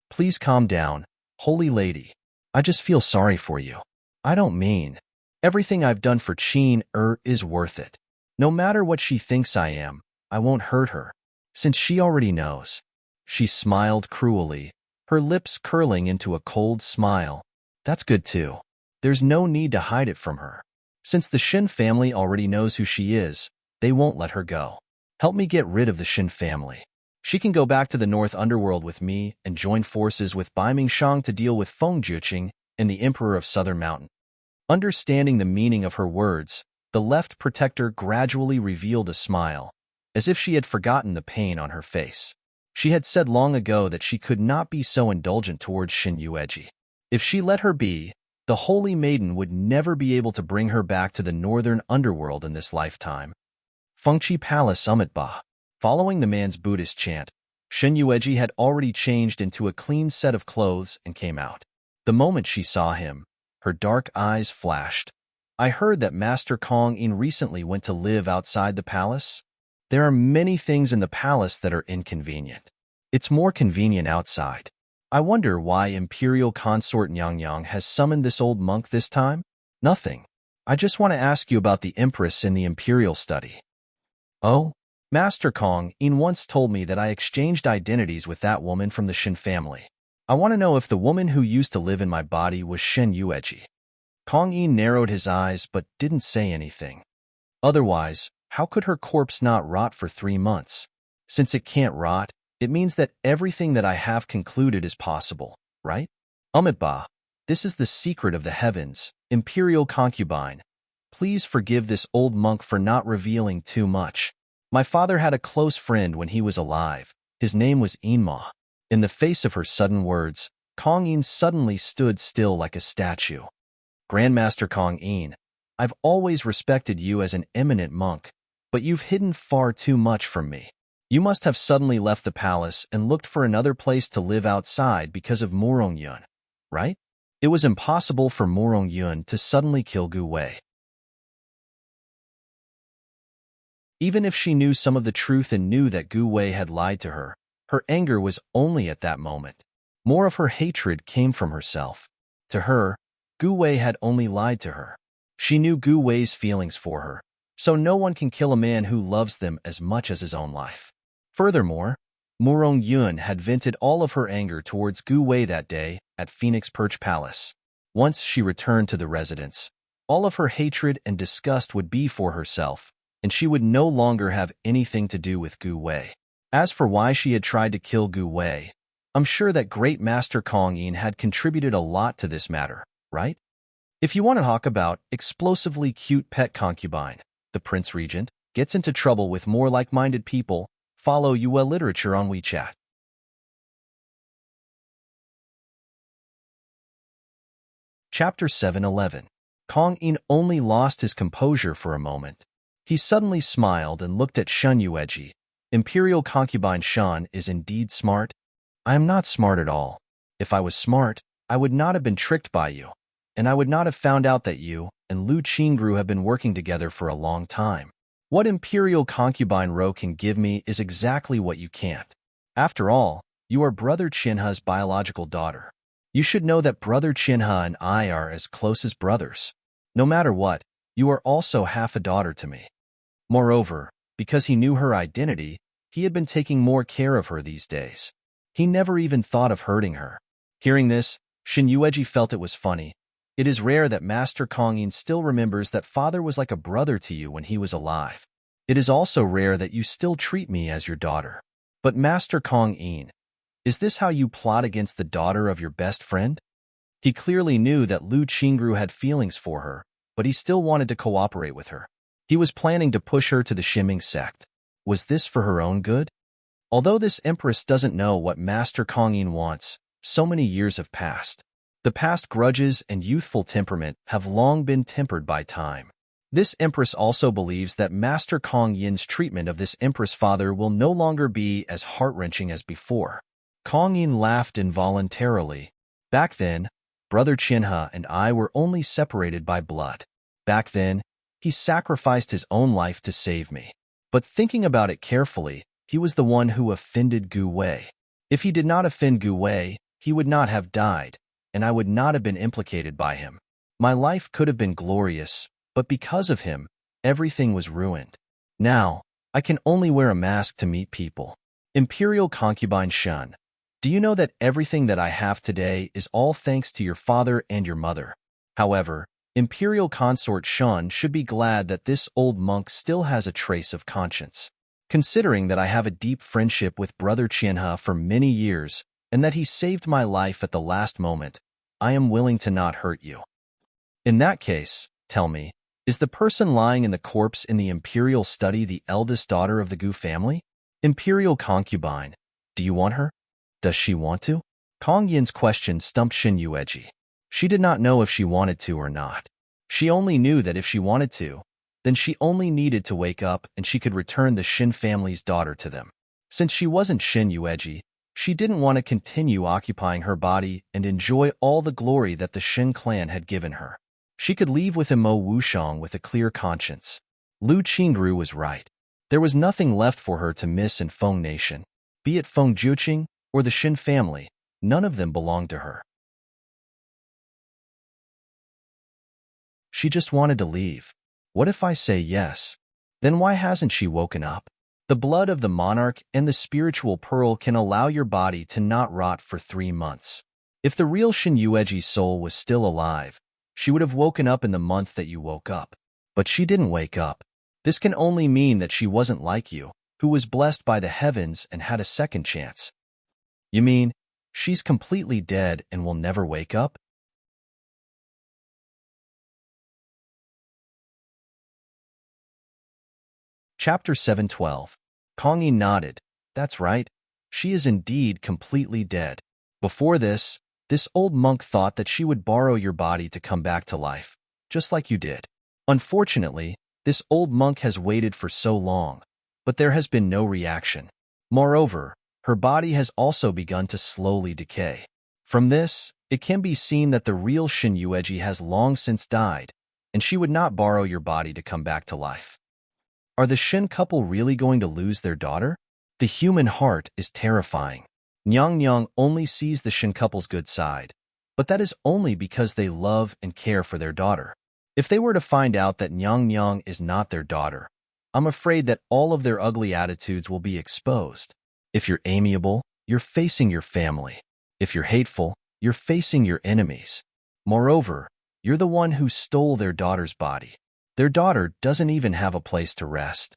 Please calm down, Holy Lady. I just feel sorry for you. I don't mean. Everything I've done for Qin is worth it. No matter what she thinks I am, I won't hurt her, since she already knows. She smiled cruelly, her lips curling into a cold smile. That's good too. There's no need to hide it from her. Since the Shin family already knows who she is, they won't let her go. Help me get rid of the Shin family. She can go back to the North Underworld with me and join forces with Bai Mingshang to deal with Feng Juqing and the Emperor of Southern Mountain. Understanding the meaning of her words, the Left Protector gradually revealed a smile, as if she had forgotten the pain on her face. She had said long ago that she could not be so indulgent towards Shin Yueji. If she let her be, the Holy Maiden would never be able to bring her back to the Northern Underworld in this lifetime. Fengqi Palace Umitba. Following the man's Buddhist chant, Shin Yueji had already changed into a clean set of clothes and came out. The moment she saw him, her dark eyes flashed. I heard that Master Kong Yin recently went to live outside the palace. There are many things in the palace that are inconvenient. It's more convenient outside. I wonder why Imperial Consort Nyang Yang has summoned this old monk this time? Nothing. I just want to ask you about the Empress in the Imperial study. Oh? Master Kong Yin once told me that I exchanged identities with that woman from the Shin family. I want to know if the woman who used to live in my body was Shen Yueji. Kong Yin narrowed his eyes but didn't say anything. Otherwise, how could her corpse not rot for 3 months? Since it can't rot, it means that everything that I have concluded is possible, right? Umitba, this is the secret of the heavens, Imperial concubine. Please forgive this old monk for not revealing too much. My father had a close friend when he was alive. His name was Yinma. In the face of her sudden words, Kong Yin suddenly stood still like a statue. Grandmaster Kong Yin, I've always respected you as an eminent monk, but you've hidden far too much from me. You must have suddenly left the palace and looked for another place to live outside because of Murong Yun, right? It was impossible for Murong Yun to suddenly kill Gu Wei. Even if she knew some of the truth and knew that Gu Wei had lied to her, her anger was only at that moment. More of her hatred came from herself. To her, Gu Wei had only lied to her. She knew Gu Wei's feelings for her, so no one can kill a man who loves them as much as his own life. Furthermore, Murong Yun had vented all of her anger towards Gu Wei that day at Phoenix Perch Palace. Once she returned to the residence, all of her hatred and disgust would be for herself, and she would no longer have anything to do with Gu Wei. As for why she had tried to kill Gu Wei, I'm sure that Great Master Kong Yin had contributed a lot to this matter, right? If you want to talk about explosively cute pet concubine, the Prince Regent gets into trouble with more like-minded people, follow Yue Literature on WeChat. Chapter 711. Kong Yin only lost his composure for a moment. He suddenly smiled and looked at Shun Yueji. Imperial concubine Shun is indeed smart. I am not smart at all. If I was smart, I would not have been tricked by you, and I would not have found out that you and Lu Qingru have been working together for a long time. What Imperial concubine Ro can give me is exactly what you can't. After all, you are Brother Qinhe's biological daughter. You should know that Brother Qinhe and I are as close as brothers. No matter what, you are also half a daughter to me. Moreover, because he knew her identity, he had been taking more care of her these days. He never even thought of hurting her. Hearing this, Shin Yueji felt it was funny. It is rare that Master Kong Yin still remembers that father was like a brother to you when he was alive. It is also rare that you still treat me as your daughter. But Master Kong Yin, is this how you plot against the daughter of your best friend? He clearly knew that Lu Qingru had feelings for her, but he still wanted to cooperate with her. He was planning to push her to the Shimming sect. Was this for her own good? Although this empress doesn't know what Master Kong Yin wants, so many years have passed. The past grudges and youthful temperament have long been tempered by time. This empress also believes that Master Kong Yin's treatment of this empress father will no longer be as heart-wrenching as before. Kong Yin laughed involuntarily. Back then, Brother Qinhe and I were only separated by blood. Back then, he sacrificed his own life to save me. But thinking about it carefully, he was the one who offended Gu Wei. If he did not offend Gu Wei, he would not have died, and I would not have been implicated by him. My life could have been glorious, but because of him, everything was ruined. Now, I can only wear a mask to meet people. Imperial concubine Shun, do you know that everything that I have today is all thanks to your father and your mother? However, Imperial consort Shun should be glad that this old monk still has a trace of conscience. Considering that I have a deep friendship with Brother Qinhe for many years, and that he saved my life at the last moment, I am willing to not hurt you. In that case, tell me, is the person lying in the corpse in the Imperial study the eldest daughter of the Gu family? Imperial concubine, do you want her? Does she want to? Kong Yin's question stumped Shin Yueji. She did not know if she wanted to or not. She only knew that if she wanted to, then she only needed to wake up and she could return the Shin family's daughter to them. Since she wasn't Shin Yueji, she didn't want to continue occupying her body and enjoy all the glory that the Shin clan had given her. She could leave with Mo Wushang with a clear conscience. Lu Qingru was right. There was nothing left for her to miss in Feng Nation. Be it Feng Juqing or the Shin family, none of them belonged to her. She just wanted to leave. What if I say yes? Then why hasn't she woken up? The blood of the monarch and the spiritual pearl can allow your body to not rot for 3 months. If the real Shin Yueji's soul was still alive, she would have woken up in the month that you woke up. But she didn't wake up. This can only mean that she wasn't like you, who was blessed by the heavens and had a second chance. You mean, she's completely dead and will never wake up? Chapter 712. Kong Yin nodded. That's right. She is indeed completely dead. Before this old monk thought that she would borrow your body to come back to life, just like you did. Unfortunately, this old monk has waited for so long, but there has been no reaction. Moreover, her body has also begun to slowly decay. From this, it can be seen that the real Shin Yueji has long since died, and she would not borrow your body to come back to life. Are the Shin couple really going to lose their daughter? The human heart is terrifying. Nyang Nyang only sees the Shin couple's good side, but that is only because they love and care for their daughter. If they were to find out that Nyang Nyang is not their daughter, I'm afraid that all of their ugly attitudes will be exposed. If you're amiable, you're facing your family. If you're hateful, you're facing your enemies. Moreover, you're the one who stole their daughter's body. Their daughter doesn't even have a place to rest.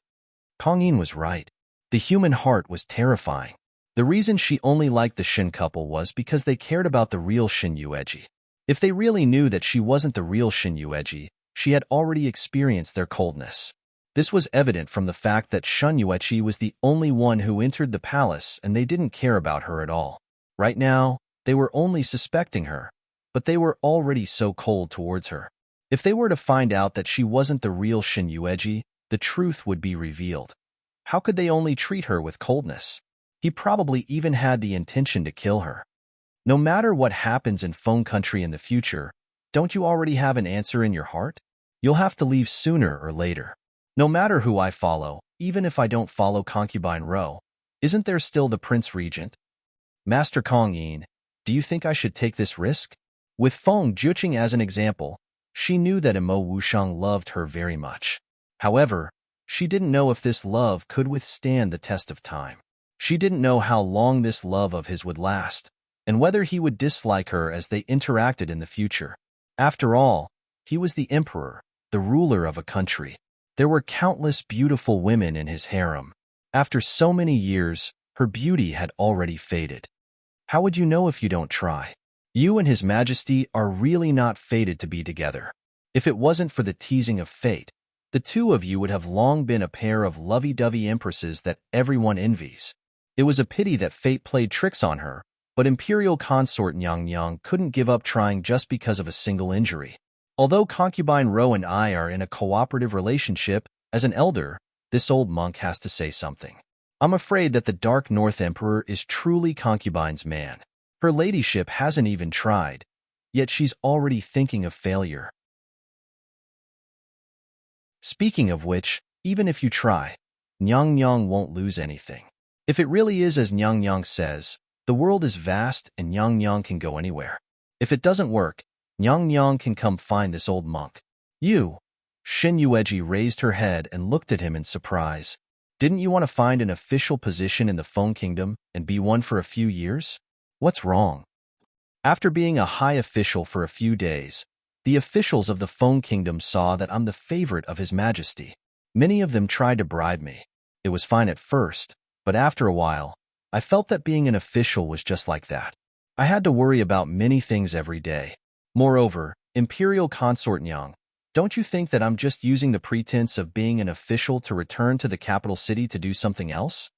Kong Yin was right. The human heart was terrifying. The reason she only liked the Shin couple was because they cared about the real Shin Yueji. If they really knew that she wasn't the real Shin Yueji, she had already experienced their coldness. This was evident from the fact that Shun Yuechi was the only one who entered the palace and they didn't care about her at all. Right now, they were only suspecting her, but they were already so cold towards her. If they were to find out that she wasn't the real Shin Yueji, the truth would be revealed. How could they only treat her with coldness? He probably even had the intention to kill her. No matter what happens in Feng country in the future, don't you already have an answer in your heart? You'll have to leave sooner or later. No matter who I follow, even if I don't follow Concubine Ro, isn't there still the Prince Regent? Master Kong Yin, do you think I should take this risk? With Feng Juqing as an example, she knew that Imo Wushang loved her very much. However, she didn't know if this love could withstand the test of time. She didn't know how long this love of his would last, and whether he would dislike her as they interacted in the future. After all, he was the emperor, the ruler of a country. There were countless beautiful women in his harem. After so many years, her beauty had already faded. How would you know if you don't try? You and His Majesty are really not fated to be together. If it wasn't for the teasing of fate, the two of you would have long been a pair of lovey-dovey empresses that everyone envies. It was a pity that fate played tricks on her, but Imperial Consort Nyang Nyang couldn't give up trying just because of a single injury. Although Concubine Ro and I are in a cooperative relationship, as an elder, this old monk has to say something. I'm afraid that the Dark North Emperor is truly Concubine's man. Her ladyship hasn't even tried, yet she's already thinking of failure. Speaking of which, even if you try, Nyang Nyang won't lose anything. If it really is as Nyang Nyang says, the world is vast and Nyang Nyang can go anywhere. If it doesn't work, Nyang Nyang can come find this old monk. You. Shin Yueji raised her head and looked at him in surprise. Didn't you want to find an official position in the Feng Kingdom and be one for a few years? What's wrong? After being a high official for a few days, the officials of the Feng Kingdom saw that I'm the favorite of His Majesty. Many of them tried to bribe me. It was fine at first, but after a while, I felt that being an official was just like that. I had to worry about many things every day. Moreover, Imperial Consort Nyang, don't you think that I'm just using the pretense of being an official to return to the capital city to do something else?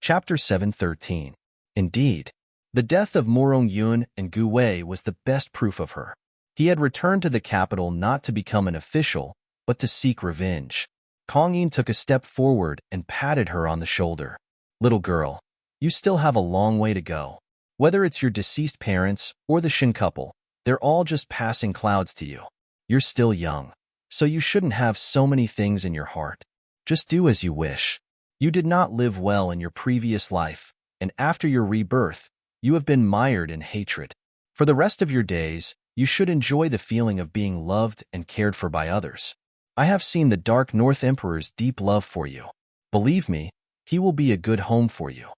Chapter 713. Indeed, the death of Morong Yun and Gu Wei was the best proof of her. He had returned to the capital not to become an official, but to seek revenge. Kong Yin took a step forward and patted her on the shoulder. Little girl, you still have a long way to go. Whether it's your deceased parents or the Shin couple, they're all just passing clouds to you. You're still young, so you shouldn't have so many things in your heart. Just do as you wish. You did not live well in your previous life, and after your rebirth, you have been mired in hatred. For the rest of your days, you should enjoy the feeling of being loved and cared for by others. I have seen the Dark North Emperor's deep love for you. Believe me, he will be a good home for you.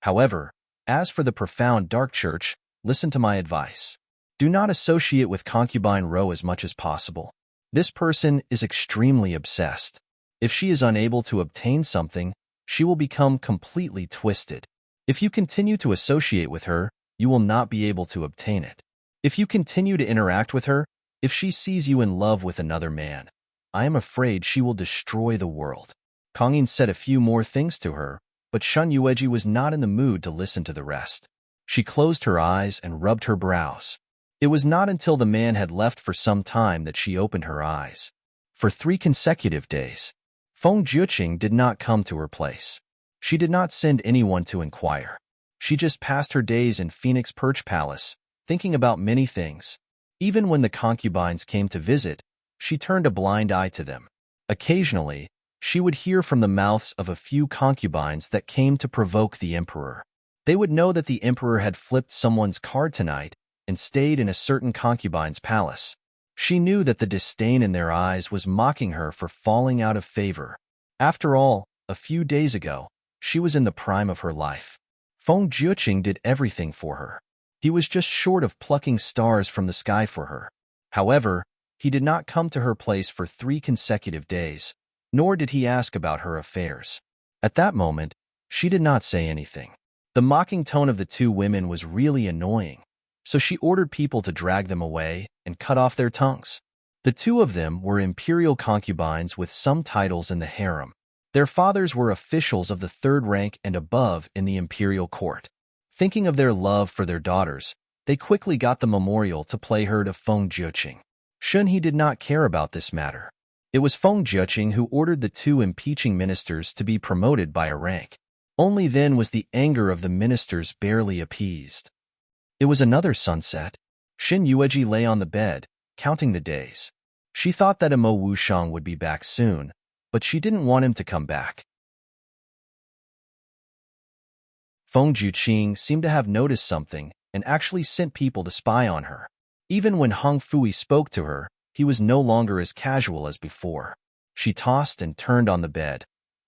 However, as for the profound Dark Church, listen to my advice. Do not associate with Concubine Ro as much as possible. This person is extremely obsessed. If she is unable to obtain something, she will become completely twisted. If you continue to associate with her, you will not be able to obtain it. If you continue to interact with her, if she sees you in love with another man, I am afraid she will destroy the world. Kong Yin said a few more things to her, but Shun Yueji was not in the mood to listen to the rest. She closed her eyes and rubbed her brows. It was not until the man had left for some time that she opened her eyes. For 3 consecutive days, Feng Juqing did not come to her place. She did not send anyone to inquire. She just passed her days in Phoenix Perch Palace, thinking about many things. Even when the concubines came to visit, she turned a blind eye to them. Occasionally, she would hear from the mouths of a few concubines that came to provoke the emperor. They would know that the emperor had flipped someone's card tonight and stayed in a certain concubine's palace. She knew that the disdain in their eyes was mocking her for falling out of favor. After all, a few days ago, she was in the prime of her life. Feng Juqing did everything for her. He was just short of plucking stars from the sky for her. However, He did not come to her place for 3 consecutive days, nor did he ask about her affairs. At that moment, she did not say anything. The mocking tone of the two women was really annoying, so she ordered people to drag them away and cut off their tongues. The two of them were imperial concubines with some titles in the harem. Their fathers were officials of the 3rd rank and above in the imperial court. Thinking of their love for their daughters, they quickly got the memorial to play her to Feng Jiuqing. Shunhe did not care about this matter. It was Feng Jiuqing who ordered the 2 impeaching ministers to be promoted by a rank. Only then was the anger of the ministers barely appeased. It was another sunset. Shen Yueji lay on the bed, counting the days. She thought that Imo Wushang would be back soon, but she didn't want him to come back. Feng Jiuqing seemed to have noticed something and actually sent people to spy on her. Even when Hong Fui spoke to her, he was no longer as casual as before. She tossed and turned on the bed,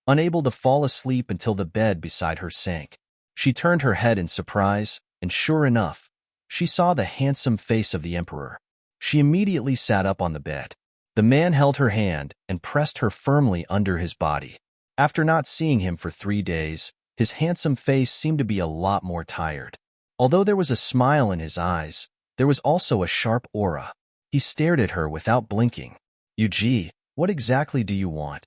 unable to fall asleep until the bed beside her sank. She turned her head in surprise, and sure enough, she saw the handsome face of the emperor. She immediately sat up on the bed. The man held her hand and pressed her firmly under his body. After not seeing him for 3 days, his handsome face seemed to be a lot more tired. Although there was a smile in his eyes, there was also a sharp aura. He stared at her without blinking. Yuji, what exactly do you want?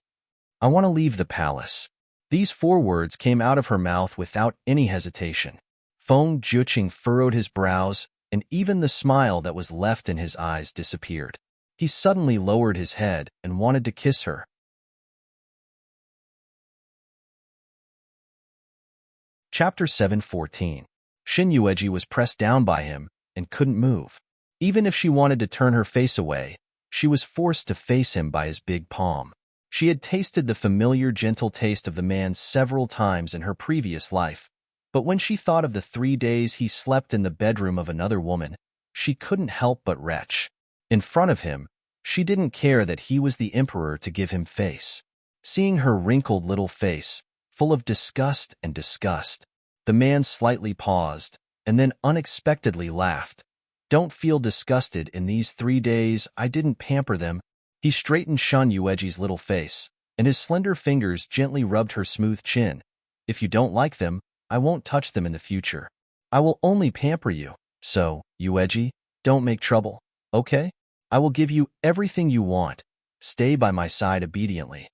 I want to leave the palace. These 4 words came out of her mouth without any hesitation. Feng Jiuqing furrowed his brows, and even the smile that was left in his eyes disappeared. He suddenly lowered his head and wanted to kiss her. Chapter 7:14. Shin Yueji was pressed down by him and couldn't move. Even if she wanted to turn her face away, she was forced to face him by his big palm. She had tasted the familiar gentle taste of the man several times in her previous life, but when she thought of the 3 days he slept in the bedroom of another woman, she couldn't help but retch. In front of him, she didn't care that he was the emperor to give him face. Seeing her wrinkled little face, full of disgust, the man slightly paused and then unexpectedly laughed. Don't feel disgusted. In these 3 days, I didn't pamper them. He straightened Shun Yueji's little face, and his slender fingers gently rubbed her smooth chin. If you don't like them, I won't touch them in the future. I will only pamper you. So, Yueji, don't make trouble, okay? I will give you everything you want. Stay by my side obediently.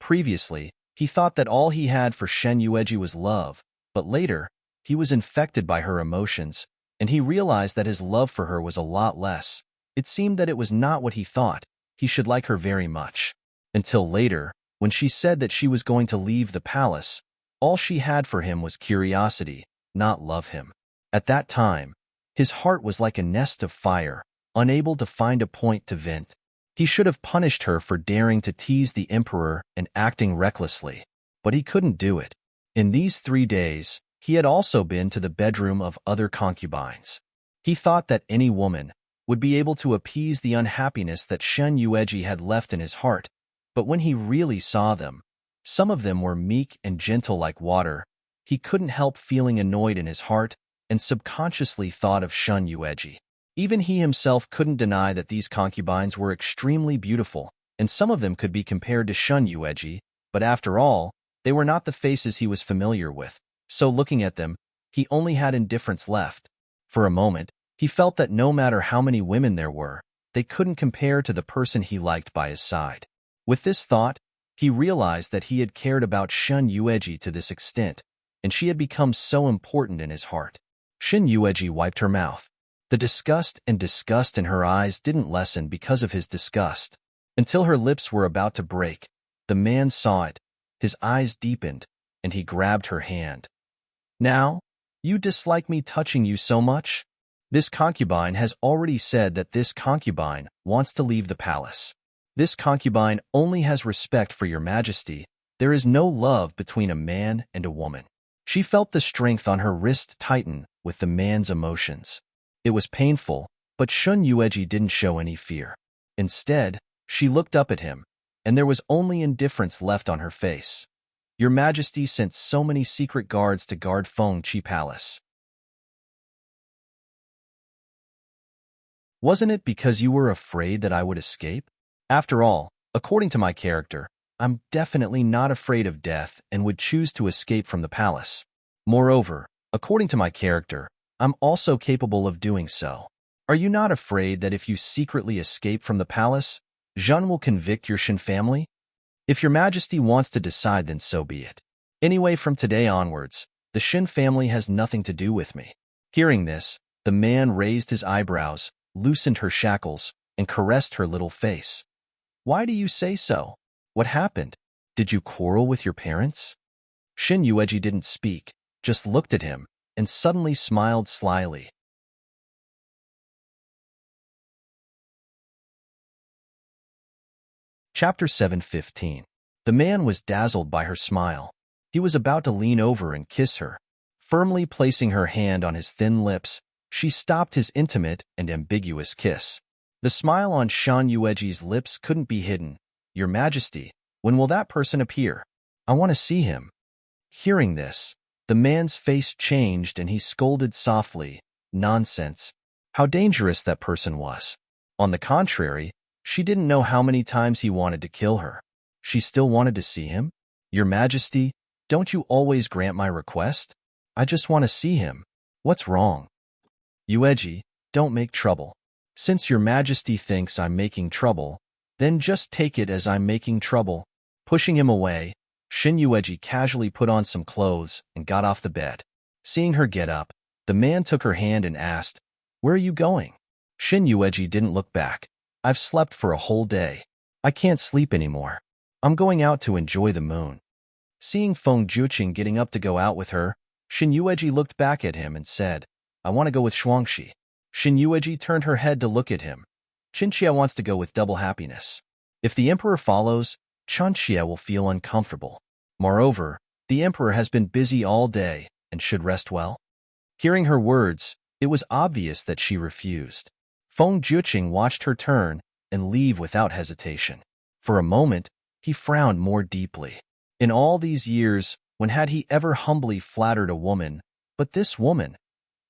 Previously, he thought that all he had for Shen Yueji was love, but later, he was infected by her emotions, and he realized that his love for her was a lot less. It seemed that it was not what he thought. He should like her very much. Until later, when she said that she was going to leave the palace, all she had for him was curiosity, not love him. At that time, his heart was like a nest of fire, unable to find a point to vent. He should have punished her for daring to tease the emperor and acting recklessly, but he couldn't do it. In these 3 days, he had also been to the bedroom of other concubines. He thought that any woman would be able to appease the unhappiness that Shen Yueji had left in his heart, but when he really saw them, some of them were meek and gentle like water. He couldn't help feeling annoyed in his heart and subconsciously thought of Shun Yueji. Even he himself couldn't deny that these concubines were extremely beautiful, and some of them could be compared to Shun Yueji, but after all, they were not the faces he was familiar with, so looking at them, he only had indifference left. For a moment, he felt that no matter how many women there were, they couldn't compare to the person he liked by his side. With this thought, he realized that he had cared about Shun Yueji to this extent, and she had become so important in his heart. Shin Yueji wiped her mouth. The disgust in her eyes didn't lessen because of his disgust. Until her lips were about to break, the man saw it, his eyes deepened, and he grabbed her hand. Now, you dislike me touching you so much? This concubine has already said that this concubine wants to leave the palace. This concubine only has respect for your majesty. There is no love between a man and a woman. She felt the strength on her wrist tighten with the man's emotions. It was painful, but Shun Yueji didn't show any fear. Instead, she looked up at him, and there was only indifference left on her face. Your Majesty sent so many secret guards to guard Feng Chi Palace. Wasn't it because you were afraid that I would escape? After all, according to my character, I'm definitely not afraid of death and would choose to escape from the palace. Moreover, according to my character, I'm also capable of doing so. Are you not afraid that if you secretly escape from the palace, Jeanne will convict your Shin family? If your majesty wants to decide, then so be it. Anyway, from today onwards, the Shin family has nothing to do with me. Hearing this, the man raised his eyebrows, loosened her shackles, and caressed her little face. Why do you say so? What happened? Did you quarrel with your parents? Shin Yueji didn't speak, just looked at him, and suddenly smiled slyly. Chapter 7:15. The man was dazzled by her smile. He was about to lean over and kiss her. Firmly placing her hand on his thin lips, she stopped his intimate and ambiguous kiss. The smile on Shan Yueji's lips couldn't be hidden. Your Majesty, when will that person appear? I want to see him. Hearing this, the man's face changed and he scolded softly. Nonsense. How dangerous that person was. On the contrary, she didn't know how many times he wanted to kill her. She still wanted to see him? Your Majesty, don't you always grant my request? I just want to see him. What's wrong? Yueji, don't make trouble. Since your Majesty thinks I'm making trouble, then just take it as I'm making trouble. Pushing him away, Shin Yueji casually put on some clothes and got off the bed. Seeing her get up, the man took her hand and asked, "Where are you going?" Shin Yueji didn't look back. I've slept for a whole day. I can't sleep anymore. I'm going out to enjoy the moon. Seeing Feng Juqing getting up to go out with her, Shin Yueji looked back at him and said, I want to go with Shuangxi. Shin Yueji turned her head to look at him. Qinxia wants to go with Double Happiness. If the emperor follows, Qinxia will feel uncomfortable. Moreover, the emperor has been busy all day and should rest well. Hearing her words, it was obvious that she refused. Feng Juqing watched her turn and leave without hesitation. For a moment, he frowned more deeply. In all these years, when had he ever humbly flattered a woman, but this woman?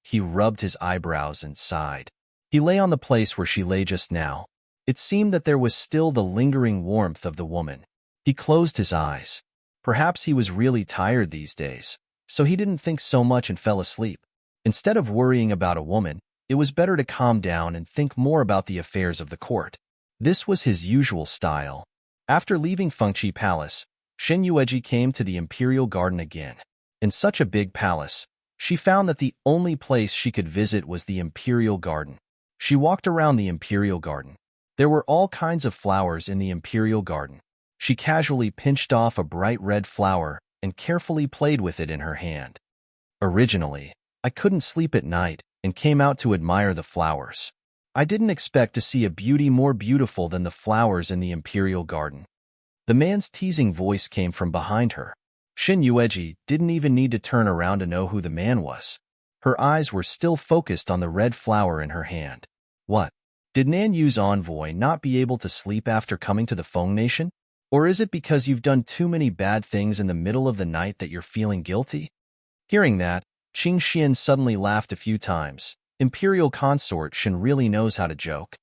He rubbed his eyebrows and sighed. He lay on the place where she lay just now. It seemed that there was still the lingering warmth of the woman. He closed his eyes. Perhaps he was really tired these days, so he didn't think so much and fell asleep. Instead of worrying about a woman, it was better to calm down and think more about the affairs of the court. This was his usual style. After leaving Fengqi Palace, Shin Yueji came to the Imperial Garden again. In such a big palace, she found that the only place she could visit was the Imperial Garden. She walked around the Imperial Garden. There were all kinds of flowers in the Imperial Garden. She casually pinched off a bright red flower and carefully played with it in her hand. Originally, I couldn't sleep at night and came out to admire the flowers. I didn't expect to see a beauty more beautiful than the flowers in the Imperial Garden. The man's teasing voice came from behind her. Shin Yueji didn't even need to turn around to know who the man was. Her eyes were still focused on the red flower in her hand. What? Did Nan Yu's envoy not be able to sleep after coming to the Feng Nation? Or is it because you've done too many bad things in the middle of the night that you're feeling guilty? Hearing that, Qing Xian suddenly laughed a few times. Imperial consort Shin really knows how to joke.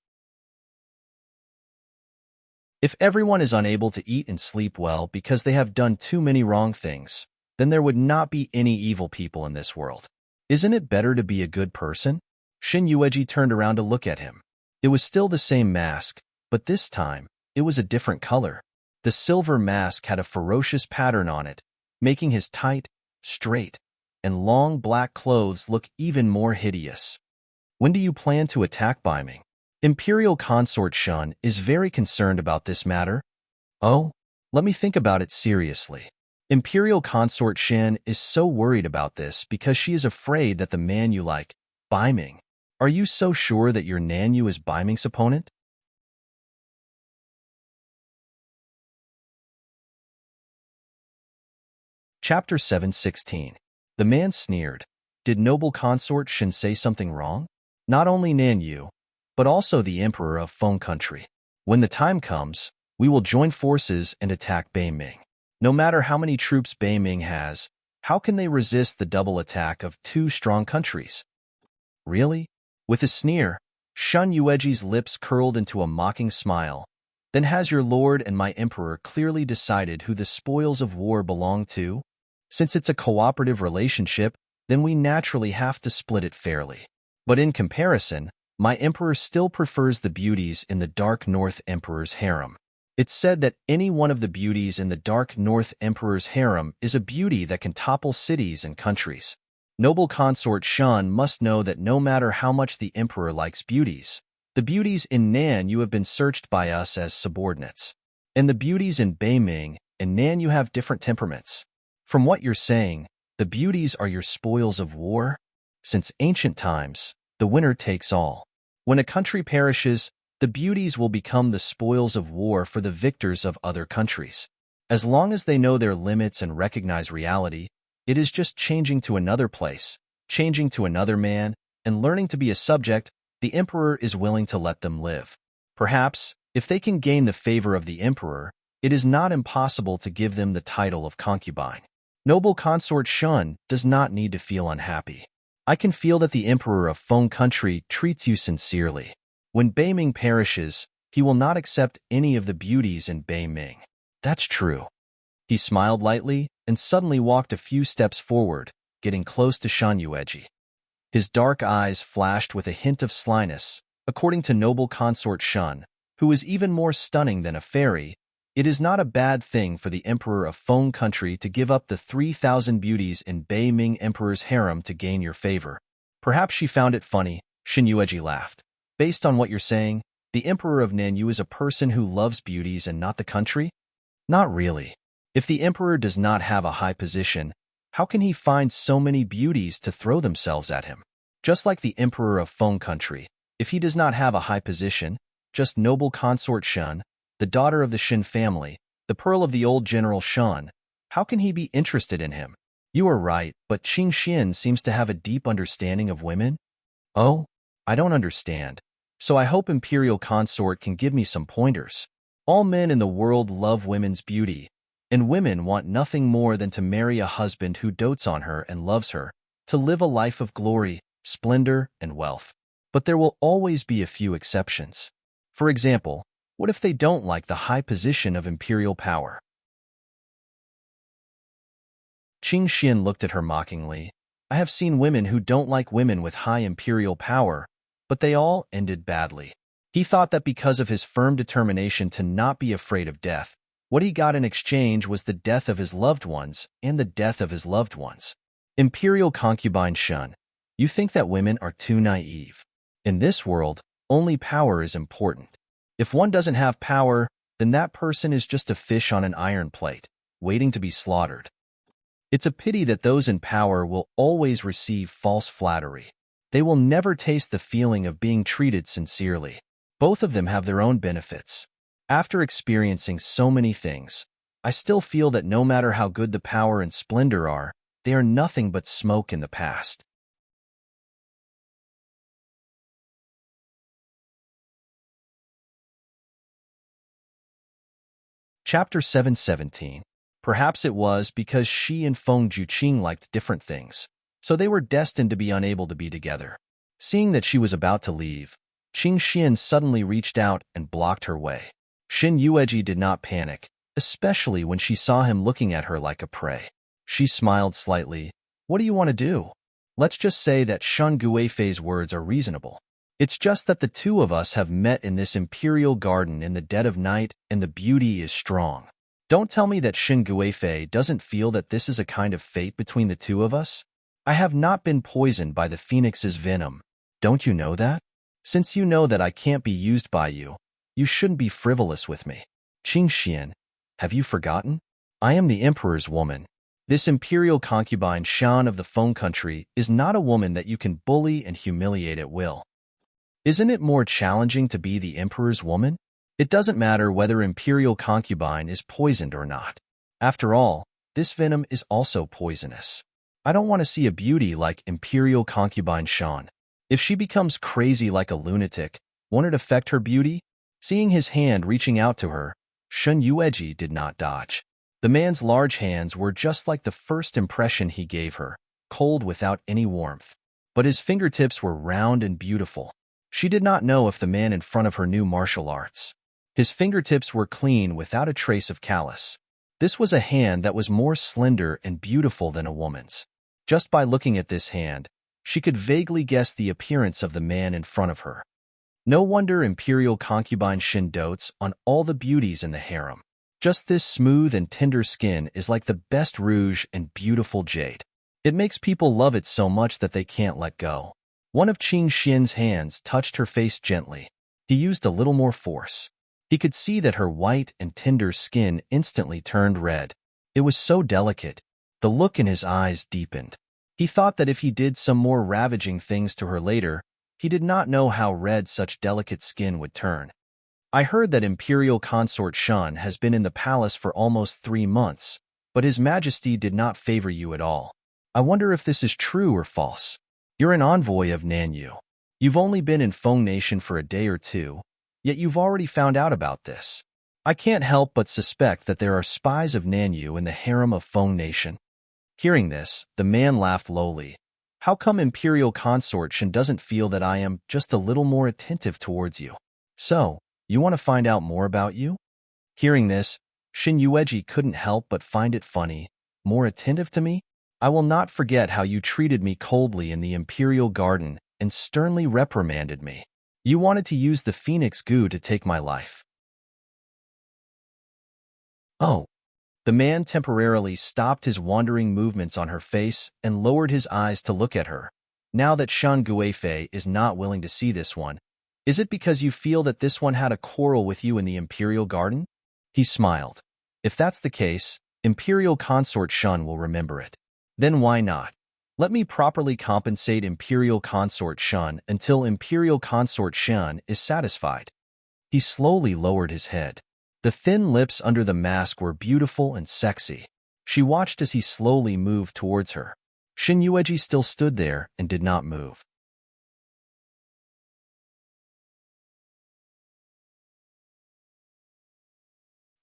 If everyone is unable to eat and sleep well because they have done too many wrong things, then there would not be any evil people in this world. Isn't it better to be a good person? Shin Yueji turned around to look at him. It was still the same mask, but this time, it was a different color. The silver mask had a ferocious pattern on it, making his tight, straight, and long black clothes look even more hideous. When do you plan to attack Brimming? Imperial Consort Shun is very concerned about this matter. Oh, let me think about it seriously. Imperial Consort Shin is so worried about this because she is afraid that the man you like, Brimming. Are you so sure that your Nanyu is Brimming's opponent? Chapter 7:16. The man sneered. Did noble consort Shin say something wrong? Not only Nanyu, but also the emperor of Feng country. When the time comes, we will join forces and attack Brimming. No matter how many troops Brimming has, how can they resist the double attack of two strong countries? Really? With a sneer, Shun Yueji's lips curled into a mocking smile. Then has your lord and my emperor clearly decided who the spoils of war belong to? Since it's a cooperative relationship, then we naturally have to split it fairly. But in comparison, my emperor still prefers the beauties in the Dark North Emperor's harem. It's said that any one of the beauties in the Dark North Emperor's harem is a beauty that can topple cities and countries. Noble consort Shun must know that no matter how much the emperor likes beauties, the beauties in Nan you have been searched by us as subordinates. And the beauties in Beiming and Nan you have different temperaments. From what you're saying, the beauties are your spoils of war? Since ancient times, the winner takes all. When a country perishes, the beauties will become the spoils of war for the victors of other countries. As long as they know their limits and recognize reality, it is just changing to another place, changing to another man, and learning to be a subject. The emperor is willing to let them live. Perhaps, if they can gain the favor of the emperor, it is not impossible to give them the title of concubine. Noble consort Shun does not need to feel unhappy. I can feel that the emperor of Feng country treats you sincerely. When Beiming perishes, he will not accept any of the beauties in Beiming. That's true. He smiled lightly and suddenly walked a few steps forward, getting close to Shan Yueji. His dark eyes flashed with a hint of slyness. According to noble consort Shun, who is even more stunning than a fairy, it is not a bad thing for the emperor of Feng country to give up the 3,000 beauties in Beiming emperor's harem to gain your favor. Perhaps she found it funny. Shin Yueji laughed. Based on what you're saying, the emperor of Nanyu is a person who loves beauties and not the country? Not really. If the emperor does not have a high position, how can he find so many beauties to throw themselves at him? Just like the emperor of Feng country, if he does not have a high position, just noble consort Shun, the daughter of the Shin family, the pearl of the old general Shun, how can he be interested in him? You are right, but Qing Xian seems to have a deep understanding of women. Oh, I don't understand. So I hope Imperial Consort can give me some pointers. All men in the world love women's beauty, and women want nothing more than to marry a husband who dotes on her and loves her, to live a life of glory, splendor, and wealth. But there will always be a few exceptions. For example, what if they don't like the high position of imperial power? Qing Xian looked at her mockingly. I have seen women who don't like women with high imperial power, but they all ended badly. He thought that because of his firm determination to not be afraid of death, what he got in exchange was the death of his loved ones and the death of his loved ones. Imperial concubine Shun, you think that women are too naive. In this world, only power is important. If one doesn't have power, then that person is just a fish on an iron plate, waiting to be slaughtered. It's a pity that those in power will always receive false flattery. They will never taste the feeling of being treated sincerely. Both of them have their own benefits. After experiencing so many things, I still feel that no matter how good the power and splendor are, they are nothing but smoke in the past. Chapter 717. Perhaps it was because she and Feng Juqing liked different things, so they were destined to be unable to be together. Seeing that she was about to leave, Qing Xian suddenly reached out and blocked her way. Shin Yueji did not panic, especially when she saw him looking at her like a prey. She smiled slightly. What do you want to do? Let's just say that Shun Guifei's words are reasonable. It's just that the two of us have met in this imperial garden in the dead of night, and the beauty is strong. Don't tell me that Shin Guifei doesn't feel that this is a kind of fate between the two of us. I have not been poisoned by the phoenix's venom. Don't you know that? Since you know that I can't be used by you, you shouldn't be frivolous with me. Qing Xian, have you forgotten? I am the emperor's woman. This imperial concubine Shan of the Feng country is not a woman that you can bully and humiliate at will. Isn't it more challenging to be the emperor's woman? It doesn't matter whether imperial concubine is poisoned or not. After all, this venom is also poisonous. I don't want to see a beauty like imperial concubine Shan. If she becomes crazy like a lunatic, won't it affect her beauty? Seeing his hand reaching out to her, Shun Yueji did not dodge. The man's large hands were just like the first impression he gave her, cold without any warmth. But his fingertips were round and beautiful. She did not know if the man in front of her knew martial arts. His fingertips were clean without a trace of callus. This was a hand that was more slender and beautiful than a woman's. Just by looking at this hand, she could vaguely guess the appearance of the man in front of her. No wonder imperial concubine Shin dotes on all the beauties in the harem. Just this smooth and tender skin is like the best rouge and beautiful jade. It makes people love it so much that they can't let go. One of Qing Xian's hands touched her face gently. He used a little more force. He could see that her white and tender skin instantly turned red. It was so delicate. The look in his eyes deepened. He thought that if he did some more ravaging things to her later, he did not know how red such delicate skin would turn. I heard that Imperial Consort Shun has been in the palace for almost 3 months, but His Majesty did not favor you at all. I wonder if this is true or false. You're an envoy of Nanyu. You've only been in Feng Nation for a day or two, yet you've already found out about this. I can't help but suspect that there are spies of Nanyu in the harem of Feng Nation. Hearing this, the man laughed lowly. How come Imperial Consort Shun doesn't feel that I am just a little more attentive towards you? So, you want to find out more about you? Hearing this, Shin Yueji couldn't help but find it funny. More attentive to me? I will not forget how you treated me coldly in the Imperial Garden and sternly reprimanded me. You wanted to use the Phoenix Goo to take my life. Oh. The man temporarily stopped his wandering movements on her face and lowered his eyes to look at her. Now that Shan Guifei is not willing to see this one, is it because you feel that this one had a quarrel with you in the Imperial Garden? He smiled. If that's the case, Imperial Consort Shun will remember it. Then why not? Let me properly compensate Imperial Consort Shun until Imperial Consort Shun is satisfied. He slowly lowered his head. The thin lips under the mask were beautiful and sexy. She watched as he slowly moved towards her. Shin Yueji still stood there and did not move.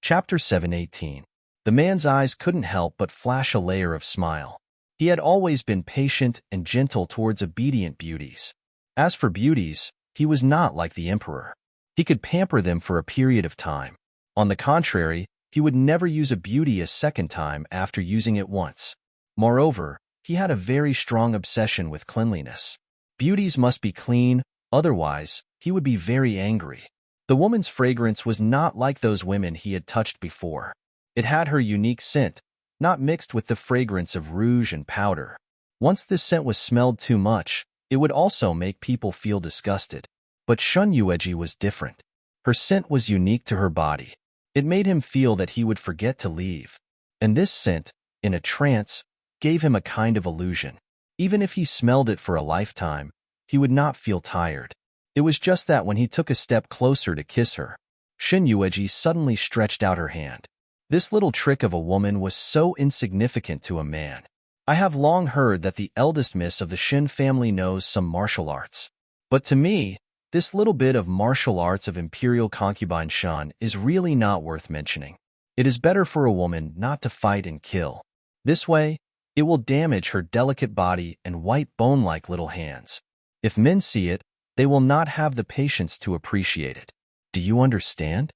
Chapter 718. The man's eyes couldn't help but flash a layer of smile. He had always been patient and gentle towards obedient beauties. As for beauties, he was not like the emperor. He could pamper them for a period of time. On the contrary, he would never use a beauty a second time after using it once. Moreover, he had a very strong obsession with cleanliness. Beauties must be clean, otherwise, he would be very angry. The woman's fragrance was not like those women he had touched before. It had her unique scent, not mixed with the fragrance of rouge and powder. Once this scent was smelled too much, it would also make people feel disgusted. But Shun Yueji was different. Her scent was unique to her body. It made him feel that he would forget to leave. And this scent, in a trance, gave him a kind of illusion. Even if he smelled it for a lifetime, he would not feel tired. It was just that when he took a step closer to kiss her, Shin Yueji suddenly stretched out her hand. This little trick of a woman was so insignificant to a man. I have long heard that the eldest miss of the Shin family knows some martial arts. But to me, this little bit of martial arts of Imperial Concubine Shun is really not worth mentioning. It is better for a woman not to fight and kill. This way, it will damage her delicate body and white bone-like little hands. If men see it, they will not have the patience to appreciate it. Do you understand?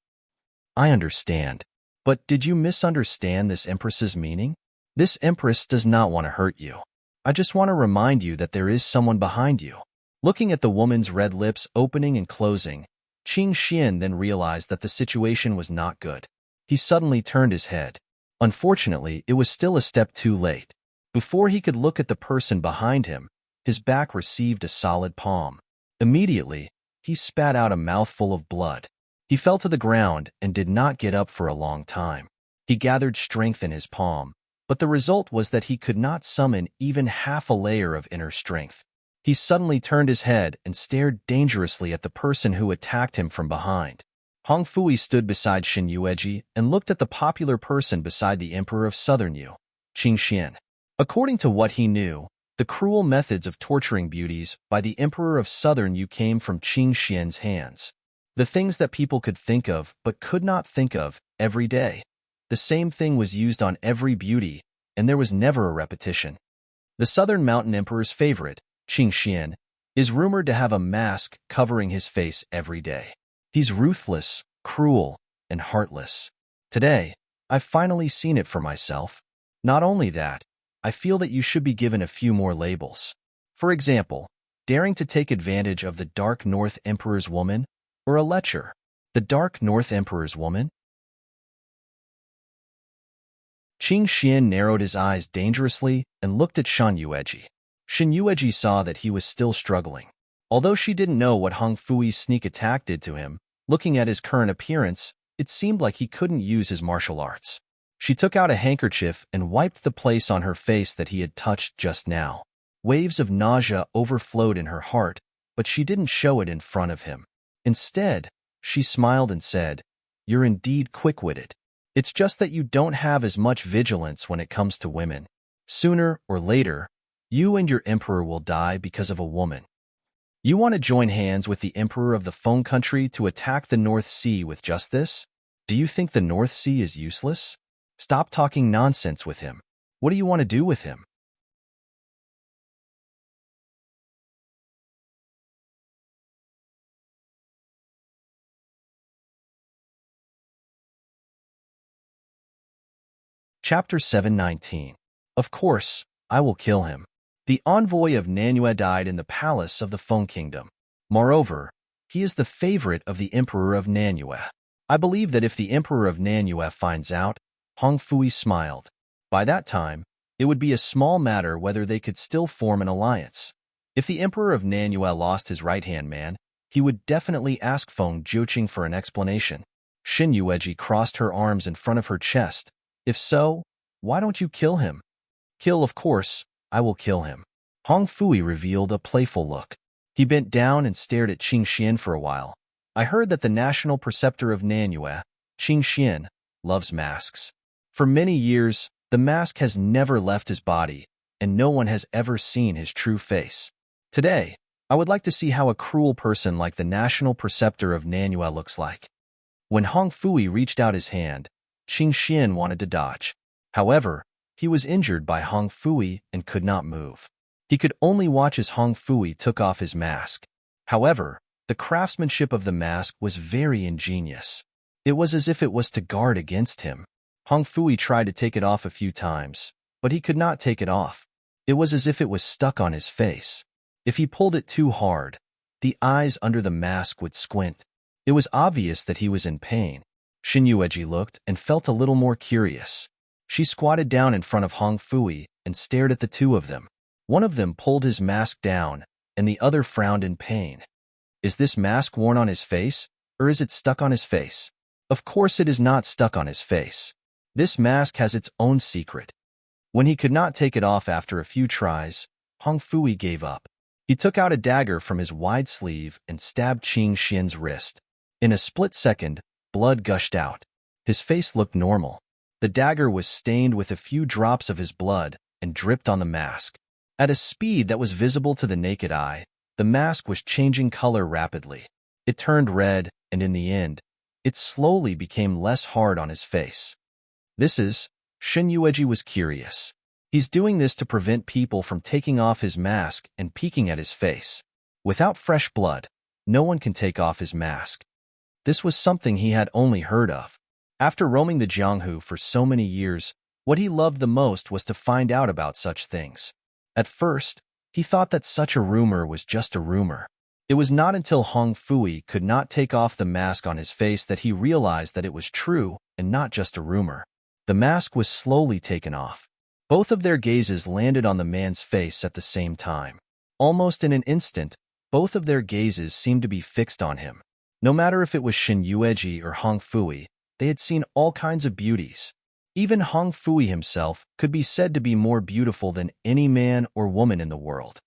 I understand. But did you misunderstand this Empress's meaning? This Empress does not want to hurt you. I just want to remind you that there is someone behind you. Looking at the woman's red lips opening and closing, Qing Xian then realized that the situation was not good. He suddenly turned his head. Unfortunately, it was still a step too late. Before he could look at the person behind him, his back received a solid palm. Immediately, he spat out a mouthful of blood. He fell to the ground and did not get up for a long time. He gathered strength in his palm, but the result was that he could not summon even half a layer of inner strength. He suddenly turned his head and stared dangerously at the person who attacked him from behind. Hong Fui stood beside Shin Yueji and looked at the popular person beside the Emperor of Southern Yu, Qing Xian. According to what he knew, the cruel methods of torturing beauties by the Emperor of Southern Yu came from Qing Xian's hands. The things that people could think of but could not think of every day. The same thing was used on every beauty, and there was never a repetition. The Southern Mountain Emperor's favorite, Qing Xian, is rumored to have a mask covering his face every day. He's ruthless, cruel, and heartless. Today, I've finally seen it for myself. Not only that, I feel that you should be given a few more labels. For example, daring to take advantage of the Dark North Emperor's woman, or a lecher. The Dark North Emperor's woman? Qing Xian narrowed his eyes dangerously and looked at Shan Yueji. Shan Yueji saw that he was still struggling. Although she didn't know what Hong Fui's sneak attack did to him, looking at his current appearance, it seemed like he couldn't use his martial arts. She took out a handkerchief and wiped the place on her face that he had touched just now. Waves of nausea overflowed in her heart, but she didn't show it in front of him. Instead, she smiled and said, "You're indeed quick-witted. It's just that you don't have as much vigilance when it comes to women. Sooner or later, you and your emperor will die because of a woman. You want to join hands with the emperor of the Feng country to attack the North Sea with just this? Do you think the North Sea is useless? Stop talking nonsense with him. What do you want to do with him?" Chapter 719. Of course, I will kill him. The envoy of Nanyue died in the palace of the Feng Kingdom. Moreover, he is the favorite of the Emperor of Nanyue. I believe that if the Emperor of Nanyue finds out, Hong Fui smiled. By that time, it would be a small matter whether they could still form an alliance. If the Emperor of Nanyue lost his right-hand man, he would definitely ask Feng Jiuqing for an explanation. Shin Yueji crossed her arms in front of her chest. If so, why don't you kill him? Kill, of course, I will kill him. Hong Fui revealed a playful look. He bent down and stared at Qing Xian for a while. I heard that the national preceptor of Nanyue, Qing Xian, loves masks. For many years, the mask has never left his body, and no one has ever seen his true face. Today, I would like to see how a cruel person like the national preceptor of Nanyue looks like. When Hong Fui reached out his hand, Qing Xian wanted to dodge. However, he was injured by Hong Fui and could not move. He could only watch as Hong Fui took off his mask. However, the craftsmanship of the mask was very ingenious. It was as if it was to guard against him. Hong Fui tried to take it off a few times, but he could not take it off. It was as if it was stuck on his face. If he pulled it too hard, the eyes under the mask would squint. It was obvious that he was in pain. Shin Yueji looked and felt a little more curious. She squatted down in front of Hong Fui and stared at the two of them. One of them pulled his mask down, and the other frowned in pain. Is this mask worn on his face, or is it stuck on his face? Of course it is not stuck on his face. This mask has its own secret. When he could not take it off after a few tries, Hong Fui gave up. He took out a dagger from his wide sleeve and stabbed Qing Xian's wrist. In a split second, blood gushed out. His face looked normal. The dagger was stained with a few drops of his blood and dripped on the mask. At a speed that was visible to the naked eye, the mask was changing color rapidly. It turned red, and in the end, it slowly became less hard on his face. Shin Yueji was curious. He's doing this to prevent people from taking off his mask and peeking at his face. Without fresh blood, no one can take off his mask. This was something he had only heard of. After roaming the Jianghu for so many years, what he loved the most was to find out about such things. At first, he thought that such a rumor was just a rumor. It was not until Hong Fui could not take off the mask on his face that he realized that it was true and not just a rumor. The mask was slowly taken off. Both of their gazes landed on the man's face at the same time. Almost in an instant, both of their gazes seemed to be fixed on him. No matter if it was Shin Yueji or Hong Fui, they had seen all kinds of beauties. Even Hong Fui himself could be said to be more beautiful than any man or woman in the world.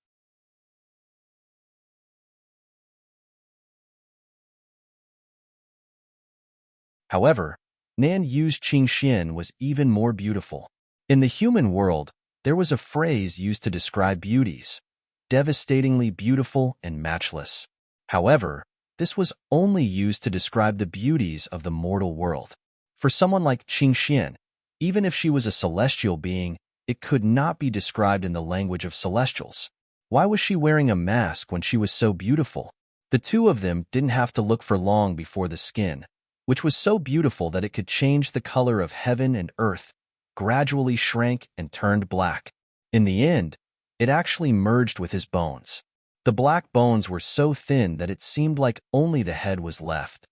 However, Nan Yu's Qing Xian was even more beautiful. In the human world, there was a phrase used to describe beauties: devastatingly beautiful and matchless. However, this was only used to describe the beauties of the mortal world. For someone like Qing Xian, even if she was a celestial being, it could not be described in the language of celestials. Why was she wearing a mask when she was so beautiful? The two of them didn't have to look for long before the skin, which was so beautiful that it could change the color of heaven and earth, gradually shrank and turned black. In the end, it actually merged with his bones. The black bones were so thin that it seemed like only the head was left.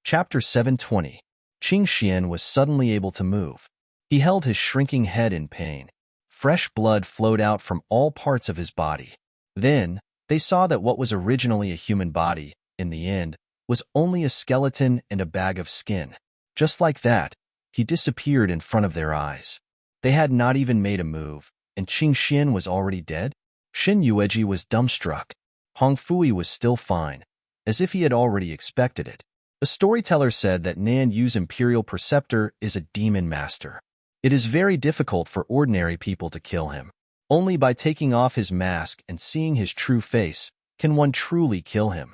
Chapter 720. Qing Xian was suddenly able to move. He held his shrinking head in pain. Fresh blood flowed out from all parts of his body. Then, they saw that what was originally a human body, in the end, was only a skeleton and a bag of skin. Just like that, he disappeared in front of their eyes. They had not even made a move, and Qing Xian was already dead? Shin Yueji was dumbstruck. Hong Fui was still fine, as if he had already expected it. A storyteller said that Nan Yu's imperial preceptor is a demon master. It is very difficult for ordinary people to kill him. Only by taking off his mask and seeing his true face can one truly kill him.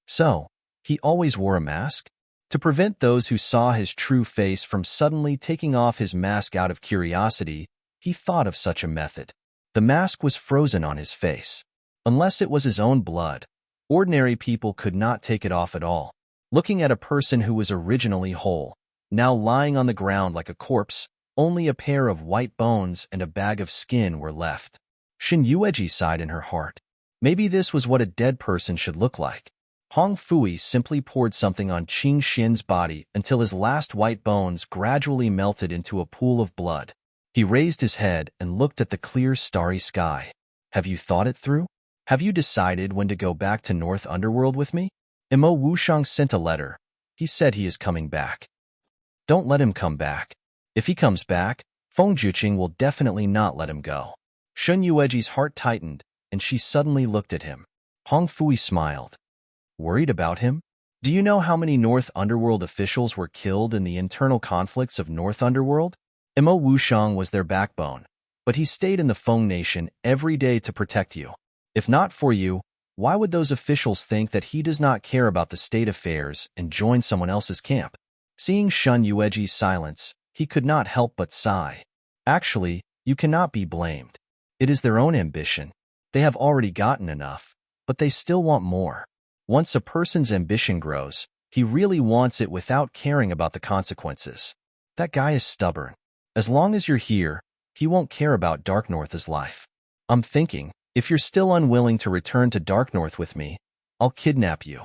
So, he always wore a mask? To prevent those who saw his true face from suddenly taking off his mask out of curiosity, he thought of such a method. The mask was frozen on his face. Unless it was his own blood, ordinary people could not take it off at all. Looking at a person who was originally whole, now lying on the ground like a corpse, only a pair of white bones and a bag of skin were left. Shin Yueji sighed in her heart. Maybe this was what a dead person should look like. Hong Fui simply poured something on Qing Xian's body until his last white bones gradually melted into a pool of blood. He raised his head and looked at the clear, starry sky. Have you thought it through? Have you decided when to go back to North Underworld with me? Imo Wushang sent a letter. He said he is coming back. Don't let him come back. If he comes back, Feng Juqing will definitely not let him go. Shun Yueji's heart tightened, and she suddenly looked at him. Hong Fui smiled. Worried about him? Do you know how many North Underworld officials were killed in the internal conflicts of North Underworld? Imo Wushang was their backbone, but he stayed in the Feng Nation every day to protect you. If not for you, why would those officials think that he does not care about the state affairs and join someone else's camp? Seeing Shun Yueji's silence, he could not help but sigh. Actually, you cannot be blamed. It is their own ambition. They have already gotten enough, but they still want more. Once a person's ambition grows, he really wants it without caring about the consequences. That guy is stubborn. As long as you're here, he won't care about Dark North's life. I'm thinking, if you're still unwilling to return to Dark North with me, I'll kidnap you.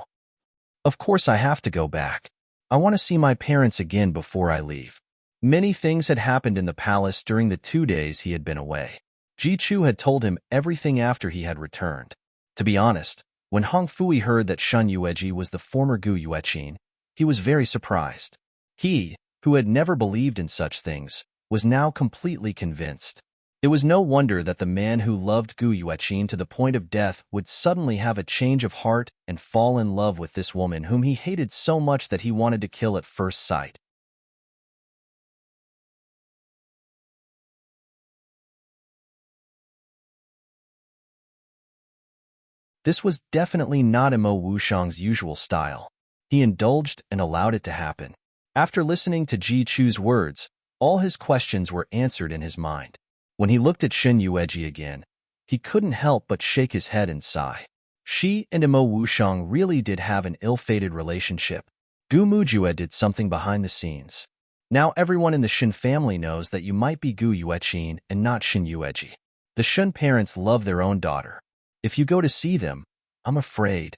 Of course I have to go back. I want to see my parents again before I leave. Many things had happened in the palace during the 2 days he had been away. Ji Chu had told him everything after he had returned. To be honest, when Hong Fui heard that Shun Yueji was the former Gu Yueqin, he was very surprised. He, who had never believed in such things, was now completely convinced. It was no wonder that the man who loved Gu Yueqin to the point of death would suddenly have a change of heart and fall in love with this woman whom he hated so much that he wanted to kill at first sight. This was definitely not Imo Wushang's usual style. He indulged and allowed it to happen. After listening to Ji Chu's words, all his questions were answered in his mind. When he looked at Shin Yueji again, he couldn't help but shake his head and sigh. She and Imo Wushang really did have an ill-fated relationship. Gu Mujue did something behind the scenes. Now everyone in the Shin family knows that you might be Gu Yueqin and not Shin Yueji. The Shin parents love their own daughter. If you go to see them, I'm afraid.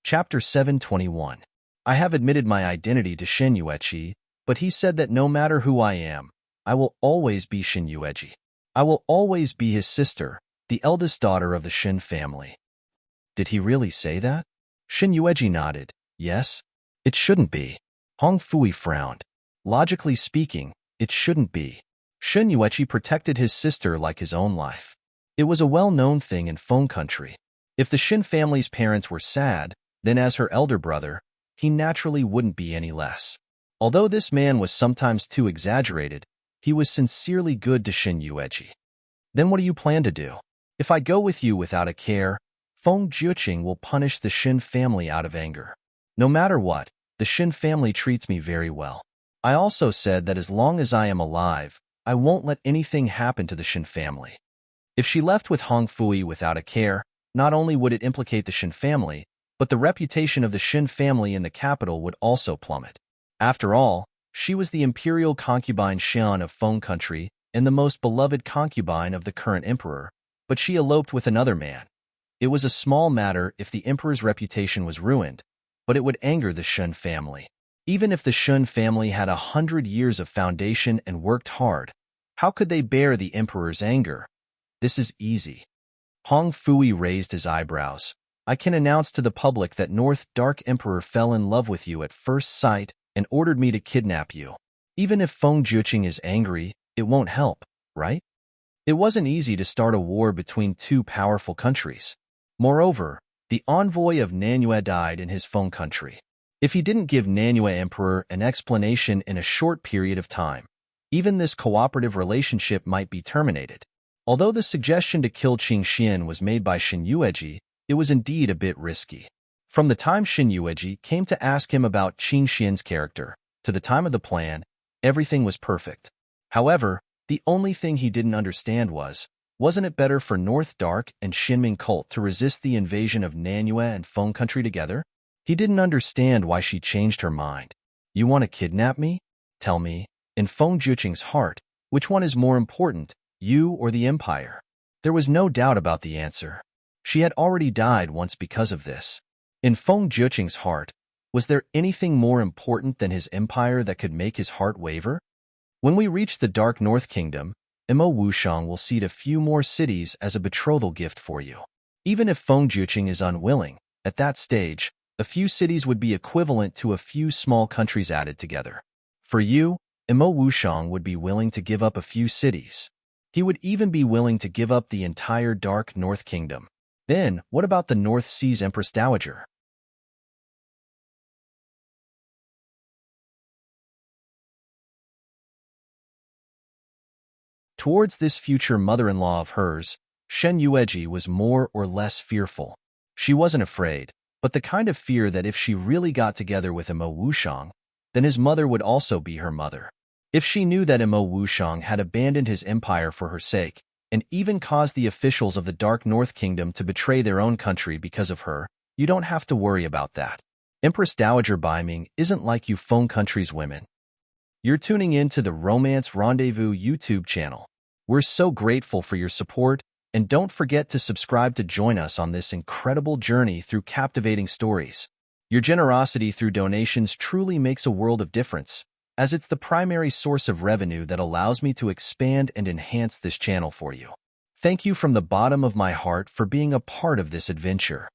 Chapter 721. I have admitted my identity to Shin Yueji, but he said that no matter who I am, I will always be Shin Yueji. I will always be his sister, the eldest daughter of the Shin family. Did he really say that? Shin Yueji nodded. Yes. It shouldn't be. Hong Fui frowned. Logically speaking, it shouldn't be. Shin Yueji protected his sister like his own life. It was a well-known thing in Feng country. If the Shin family's parents were sad, then as her elder brother, he naturally wouldn't be any less. Although this man was sometimes too exaggerated, he was sincerely good to Shin Yueji. Then what do you plan to do? If I go with you without a care, Feng Jiuqing will punish the Shin family out of anger. No matter what, the Shin family treats me very well. I also said that as long as I am alive, I won't let anything happen to the Shin family. If she left with Hong Fui without a care, not only would it implicate the Shin family, but the reputation of the Shin family in the capital would also plummet. After all, she was the imperial concubine Xian of Feng country and the most beloved concubine of the current emperor, but she eloped with another man. It was a small matter if the emperor's reputation was ruined, but it would anger the Shin family. Even if the Shin family had 100 years of foundation and worked hard, how could they bear the emperor's anger? This is easy. Hong Fui raised his eyebrows. I can announce to the public that North Dark Emperor fell in love with you at first sight and ordered me to kidnap you. Even if Feng Jiuqing is angry, it won't help, right? It wasn't easy to start a war between two powerful countries. Moreover, the envoy of Nanyue died in his Feng country. If he didn't give Nanyue Emperor an explanation in a short period of time, even this cooperative relationship might be terminated. Although the suggestion to kill Qing Xian was made by Shin Yueji, it was indeed a bit risky. From the time Shin Yueji came to ask him about Qing Xian's character, to the time of the plan, everything was perfect. However, the only thing he didn't understand wasn't it better for North Dark and Shinming cult to resist the invasion of Nanyue and Feng country together? He didn't understand why she changed her mind. You want to kidnap me? Tell me, in Feng Jiuqing's heart, which one is more important, you or the empire? There was no doubt about the answer. She had already died once because of this. In Feng Jiuqing's heart, was there anything more important than his empire that could make his heart waver? When we reach the Dark North Kingdom, Imo Wushang will cede a few more cities as a betrothal gift for you. Even if Feng Jiuqing is unwilling, at that stage, a few cities would be equivalent to a few small countries added together. For you, Imo Wushang would be willing to give up a few cities. He would even be willing to give up the entire Dark North Kingdom. Then, what about the North Sea's Empress Dowager? Towards this future mother-in-law of hers, Shen Yueji was more or less fearful. She wasn't afraid, but the kind of fear that if she really got together with Imo Wushang, then his mother would also be her mother. If she knew that Imo Wushang had abandoned his empire for her sake, and even caused the officials of the Dark North Kingdom to betray their own country because of her, you don't have to worry about that. Empress Dowager Brimming isn't like you Feng country's women. You're tuning in to the Romance Rendezvous YouTube channel. We're so grateful for your support, and don't forget to subscribe to join us on this incredible journey through captivating stories. Your generosity through donations truly makes a world of difference, as it's the primary source of revenue that allows me to expand and enhance this channel for you. Thank you from the bottom of my heart for being a part of this adventure.